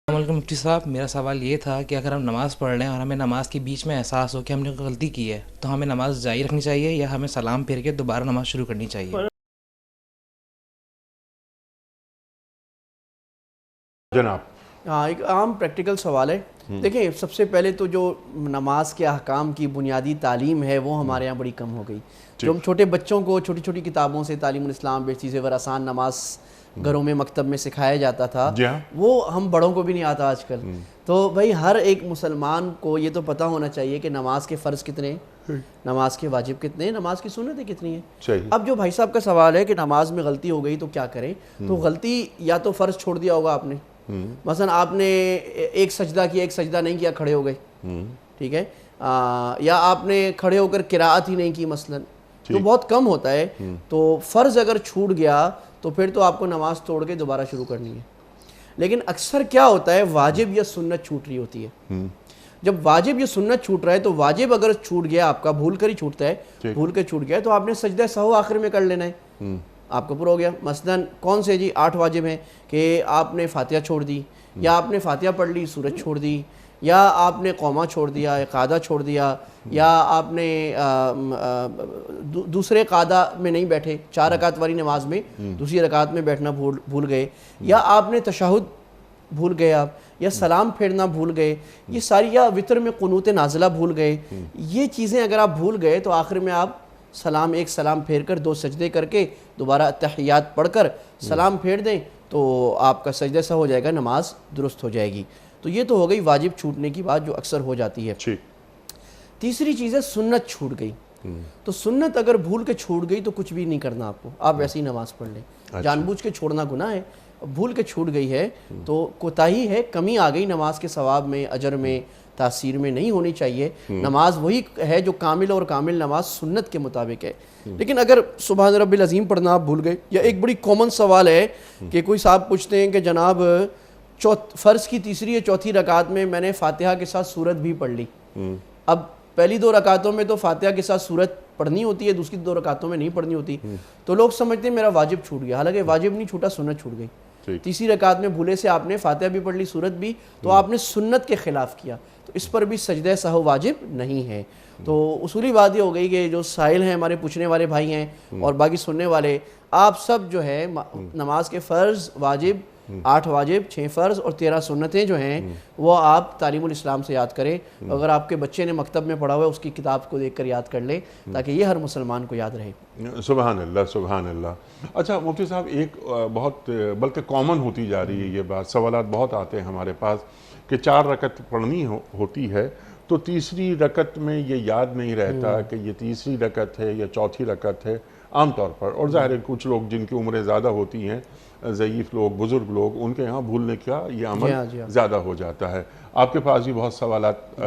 السلام علیکم مفتی صاحب, میرا سوال یہ تھا کہ اگر ہم نماز پڑھ رہے ہیں اور ہمیں نماز کے بیچ میں احساس ہو کہ ہم نے غلطی کی ہے, تو ہمیں نماز جاری رکھنی چاہیے یا ہمیں سلام پھیر کے دوبارہ نماز شروع کرنی چاہیے؟
جناب.
ہاں, ایک عام پریکٹیکل سوال ہے. دیکھیں سب سے پہلے تو جو نماز کے احکام کی بنیادی تعلیم ہے وہ ہمارے یہاں بڑی کم ہو گئی. جو ہم چھوٹے بچوں کو چھوٹی چھوٹی کتابوں سے تعلیم الاسلام بیچی زیور آسان نماز گھروں میں مکتب میں سکھایا جاتا تھا, وہ ہم بڑوں کو بھی نہیں آتا آج کل. تو بھائی ہر ایک مسلمان کو یہ تو پتہ ہونا چاہیے کہ نماز کے فرض کتنے ہیں, نماز کے واجب کتنے ہیں, نماز کی سنتیں کتنی ہیں. اب جو بھائی صاحب کا سوال ہے کہ نماز میں غلطی ہو گئی تو کیا کریں, تو غلطی یا تو فرض چھوڑ دیا ہوگا آپ نے, مثلا آپ نے ایک سجدہ کیا, ایک سجدہ نہیں کیا, کھڑے ہو گئے, ٹھیک ہے, یا آپ نے کھڑے ہو کر قرات ہی نہیں کی مثلا, جو بہت کم ہوتا ہے. تو فرض اگر چھوٹ گیا تو پھر تو آپ کو نماز توڑ کے دوبارہ شروع کرنی ہے. لیکن اکثر کیا ہوتا ہے, واجب یا سنت چھوٹ رہی ہوتی ہے. جب واجب یا سنت چھوٹ رہا ہے تو واجب اگر چھوٹ گیا آپ کا, بھول کر ہی چھوٹتا ہے, بھول کے چھوٹ گیا تو آپ نے سجدہ سہو آخر میں کر لینا ہے, آپ کا پورا ہو گیا. مثلاً کون سے جی 8 واجب ہیں کہ آپ نے فاتحہ چھوڑ دی, یا آپ نے فاتحہ پڑھ لی سورج چھوڑ دی, یا آپ نے قومہ چھوڑ دیا, قاعدہ چھوڑ دیا, یا آپ نے دوسرے قاعدہ میں نہیں بیٹھے, 4 رکعت والی نماز میں دوسری رکعت میں بیٹھنا بھول گئے, یا آپ نے تشہد بھول گئے آپ, یا سلام پھیرنا بھول گئے, یہ ساری, یا وطر میں قنوت نازلہ بھول گئے, یہ چیزیں اگر آپ بھول گئے تو آخر میں آپ ایک سلام پھیر کر 2 سجدے کر کے دوبارہ اتحیات پڑھ کر سلام پھیر دیں تو آپ کا سجدہ سا ہو جائے گا, نماز درست ہو جائے گی. تو یہ تو ہو گئی واجب چھوٹنے کی بات جو اکثر ہو جاتی ہے. تیسری چیز ہے سنت چھوٹ گئی. تو سنت اگر بھول کے چھوٹ گئی تو کچھ بھی نہیں کرنا آپ کو, آپ ویسے ہی نماز پڑھ لیں. جان بوجھ کے چھوڑنا گناہ ہے, بھول کے چھوٹ گئی ہے تو کوتاہی ہے, کمی آ گئی نماز کے ثواب میں, اجر میں, تاثیر میں, نہیں ہونی چاہیے. نماز وہی ہے جو کامل اور کامل نماز سنت کے مطابق ہے. لیکن اگر سبحان رب العظیم پڑھنا آپ بھول گئے, یا ایک بڑی کامن سوال ہے کہ کوئی صاحب پوچھتے ہیں کہ جناب فرض کی تیسری یا چوتھی رکعت میں میں نے فاتحہ کے ساتھ سورت بھی پڑھ لی, اب پہلی 2 رکعتوں میں تو فاتحہ کے ساتھ سورت پڑھنی ہوتی ہے, دوسری 2 رکعتوں میں نہیں پڑھنی ہوتی, تو لوگ سمجھتے ہیں میرا واجب چھوٹ گیا. حالانکہ واجب نہیں چھوٹا, سنت چھوٹ گئی. تیسری رکعت میں بھولے سے آپ نے فاتحہ بھی پڑھ لی, سورت بھی, تو آپ نے سنت کے خلاف کیا, تو اس پر بھی سجدہ سہو واجب نہیں ہے. تو اصولی بات یہ ہو گئی کہ جو سائل ہیں, ہمارے پوچھنے والے بھائی ہیں, اور باقی سننے والے, آپ سب جو ہے نماز کے فرض, واجب, 8 واجب, 6 فرض اور 13 سنتیں جو ہیں وہ آپ تعلیم الاسلام سے یاد کریں. اگر آپ کے بچے نے مکتب میں پڑھا ہوا ہے اس کی کتاب کو دیکھ کر یاد کر لیں تاکہ یہ ہر مسلمان کو یاد رہے.
سبحان اللہ, سبحان اللہ. اچھا مفتی صاحب, ایک بہت بلکہ کامن ہوتی جا رہی ہے یہ بات, سوالات بہت آتے ہیں ہمارے پاس کہ 4 رکعت پڑھنی ہوتی ہے تو تیسری رکعت میں یہ یاد نہیں رہتا کہ یہ تیسری رکعت ہے یا چوتھی رکعت ہے عام طور پر. اور ظاہر ہے کچھ لوگ جن کی عمریں زیادہ ہوتی ہیں, ضعیف لوگ, بزرگ لوگ, ان کے یہاں بھولنے کا یہ عمل زیادہ ہو جاتا ہے. آپ کے پاس بھی بہت سوالات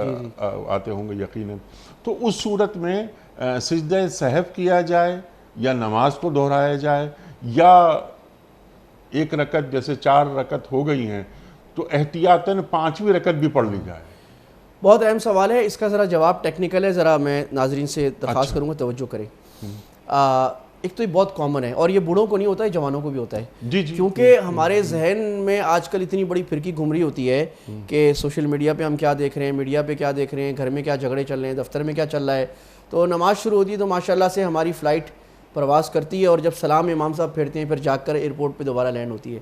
آتے ہوں گے یقیناً. تو اس صورت میں سجدہ سہو کیا جائے یا نماز کو دہرایا جائے, یا ایک رکعت جیسے 4 رکعت ہو گئی ہیں تو احتیاطاً 5ویں رکعت بھی پڑھ لی جائے؟
بہت اہم سوال ہے, اس کا ذرا جواب ٹیکنیکل ہے, ذرا میں ناظرین سے درخواست کروں گا توجہ کریں. ایک تو یہ بہت کامن ہے, اور یہ بوڑھوں کو نہیں ہوتا ہے, جوانوں کو بھی ہوتا ہے. کیونکہ ہمارے ذہن میں آج کل اتنی بڑی فرقی گھوم ہوتی ہے کہ سوشل میڈیا پہ ہم کیا دیکھ رہے ہیں, میڈیا پہ کیا دیکھ رہے ہیں, گھر میں کیا جھگڑے چل رہے ہیں, دفتر میں کیا چل رہا ہے. تو نماز شروع ہوتی ہے تو ماشاءاللہ سے ہماری فلائٹ پرواز کرتی ہے, اور جب سلام امام صاحب پھیرتے ہیں پھر جاگ کر ایئرپورٹ پہ دوبارہ لینڈ ہوتی ہے.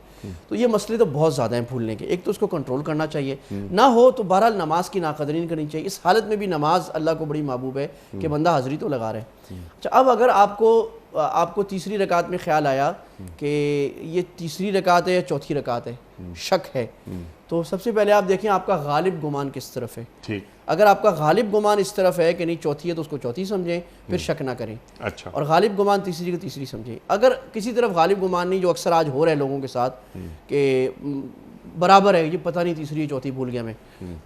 تو یہ مسئلے تو بہت زیادہ ہیں بھولنے کے. ایک تو اس کو کنٹرول کرنا چاہیے, نہ ہو تو بہرحال نماز کی ناقدری نہیں کرنی چاہیے. اس حالت میں بھی نماز اللہ کو بڑی محبوب ہے کہ بندہ حاضری تو لگا رہے ہیں. اچھا, اب اگر آپ کو تیسری رکعت میں خیال آیا کہ یہ تیسری رکعت ہے یا چوتھی رکعت ہے, شک ہے, تو سب سے پہلے آپ دیکھیں آپ کا غالب گمان کس طرف ہے. ٹھیک, اگر آپ کا غالب گمان اس طرف ہے کہ نہیں چوتھی ہے تو اس کو چوتھی سمجھیں, پھر شک نہ کریں. اچھا, اور غالب گمان تیسری کو تیسری سمجھیں. اگر کسی طرف غالب گمان نہیں, جو اکثر آج ہو رہا ہے لوگوں کے ساتھ کہ برابر ہے, یہ پتہ نہیں تیسری چوتھی بھول گیا میں,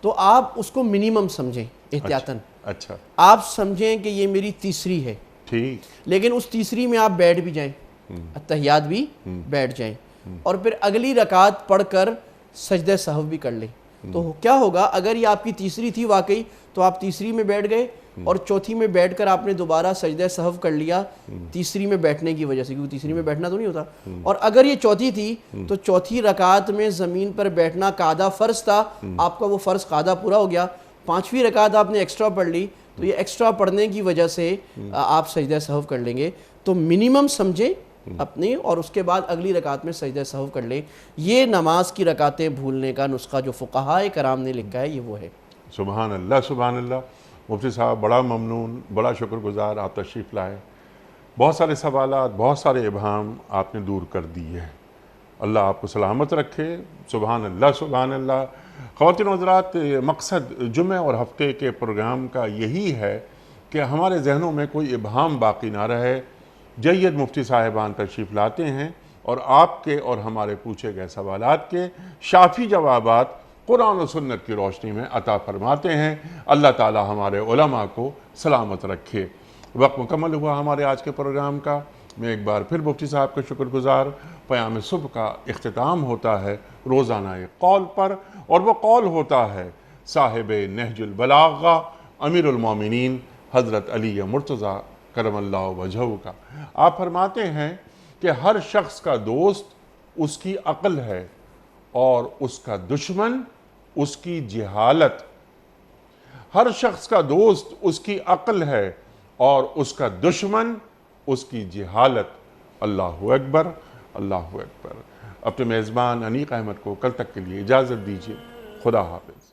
تو آپ اس کو منیمم سمجھیں احتیاطاً. اچھا, آپ سمجھیں کہ یہ میری تیسری ہے, ٹھیک, لیکن اس تیسری میں آپ بیٹھ بھی جائیں, اتحیات بھی بیٹھ جائیں, اور پھر اگلی رکعت پڑھ کر سجدہ سہو بھی کر لیں. تو کیا ہوگا, اگر یہ آپ کی تیسری تھی واقعی تو آپ تیسری میں بیٹھ گئے, اور چوتھی میں بیٹھ کر آپ نے دوبارہ سجدہ سہو کر لیا تیسری میں بیٹھنے کی وجہ سے, کیونکہ تیسری میں بیٹھنا تو نہیں ہوتا. اور اگر یہ چوتھی تھی تو چوتھی رکعت میں زمین پر بیٹھنا قاعدہ فرض تھا, آپ کا وہ فرض قاعدہ پورا ہو گیا. 5ویں رکعت آپ نے ایکسٹرا پڑھ لی, تو یہ ایکسٹرا پڑھنے کی وجہ سے آپ سجدہ سہو کر لیں گے. تو منیمم سمجھیں اپنی, اور اس کے بعد اگلی رکعت میں سجدہ سہو کر لیں. یہ نماز کی رکعتیں بھولنے کا نسخہ جو فقہائے کرام نے لکھا ہے یہ وہ ہے.
سبحان اللہ, سبحان اللہ. مفتی صاحب بڑا ممنون, بڑا شکر گزار, آپ تشریف لائے. بہت سارے سوالات, بہت سارے ابہام آپ نے دور کر دیے. اللہ آپ کو سلامت رکھے. سبحان اللہ, سبحان اللہ. خواتین و حضرات, مقصد جمعہ اور ہفتے کے پروگرام کا یہی ہے کہ ہمارے ذہنوں میں کوئی ابہام باقی نہ رہے. جید مفتی صاحبان تشریف لاتے ہیں اور آپ کے اور ہمارے پوچھے گئے سوالات کے شافی جوابات قرآن و سنت کی روشنی میں عطا فرماتے ہیں. اللہ تعالی ہمارے علماء کو سلامت رکھے. وقت مکمل ہوا ہمارے آج کے پروگرام کا. میں ایک بار پھر مفتی صاحب کا شکر گزار. پیام صبح کا اختتام ہوتا ہے روزانہ قول پر, اور وہ قول ہوتا ہے صاحب نہج البلاغہ امیر المومنین حضرت علی مرتضیٰ کرم اللہ وجہہ کا. آپ فرماتے ہیں کہ ہر شخص کا دوست اس کی عقل ہے اور اس کا دشمن اس کی جہالت. ہر شخص کا دوست اس کی عقل ہے اور اس کا دشمن اس کی جہالت. اللہ اکبر، اللہ اکبر. اپنے میزبان انیق احمد کو کل تک کے لیے اجازت دیجیے. خدا حافظ.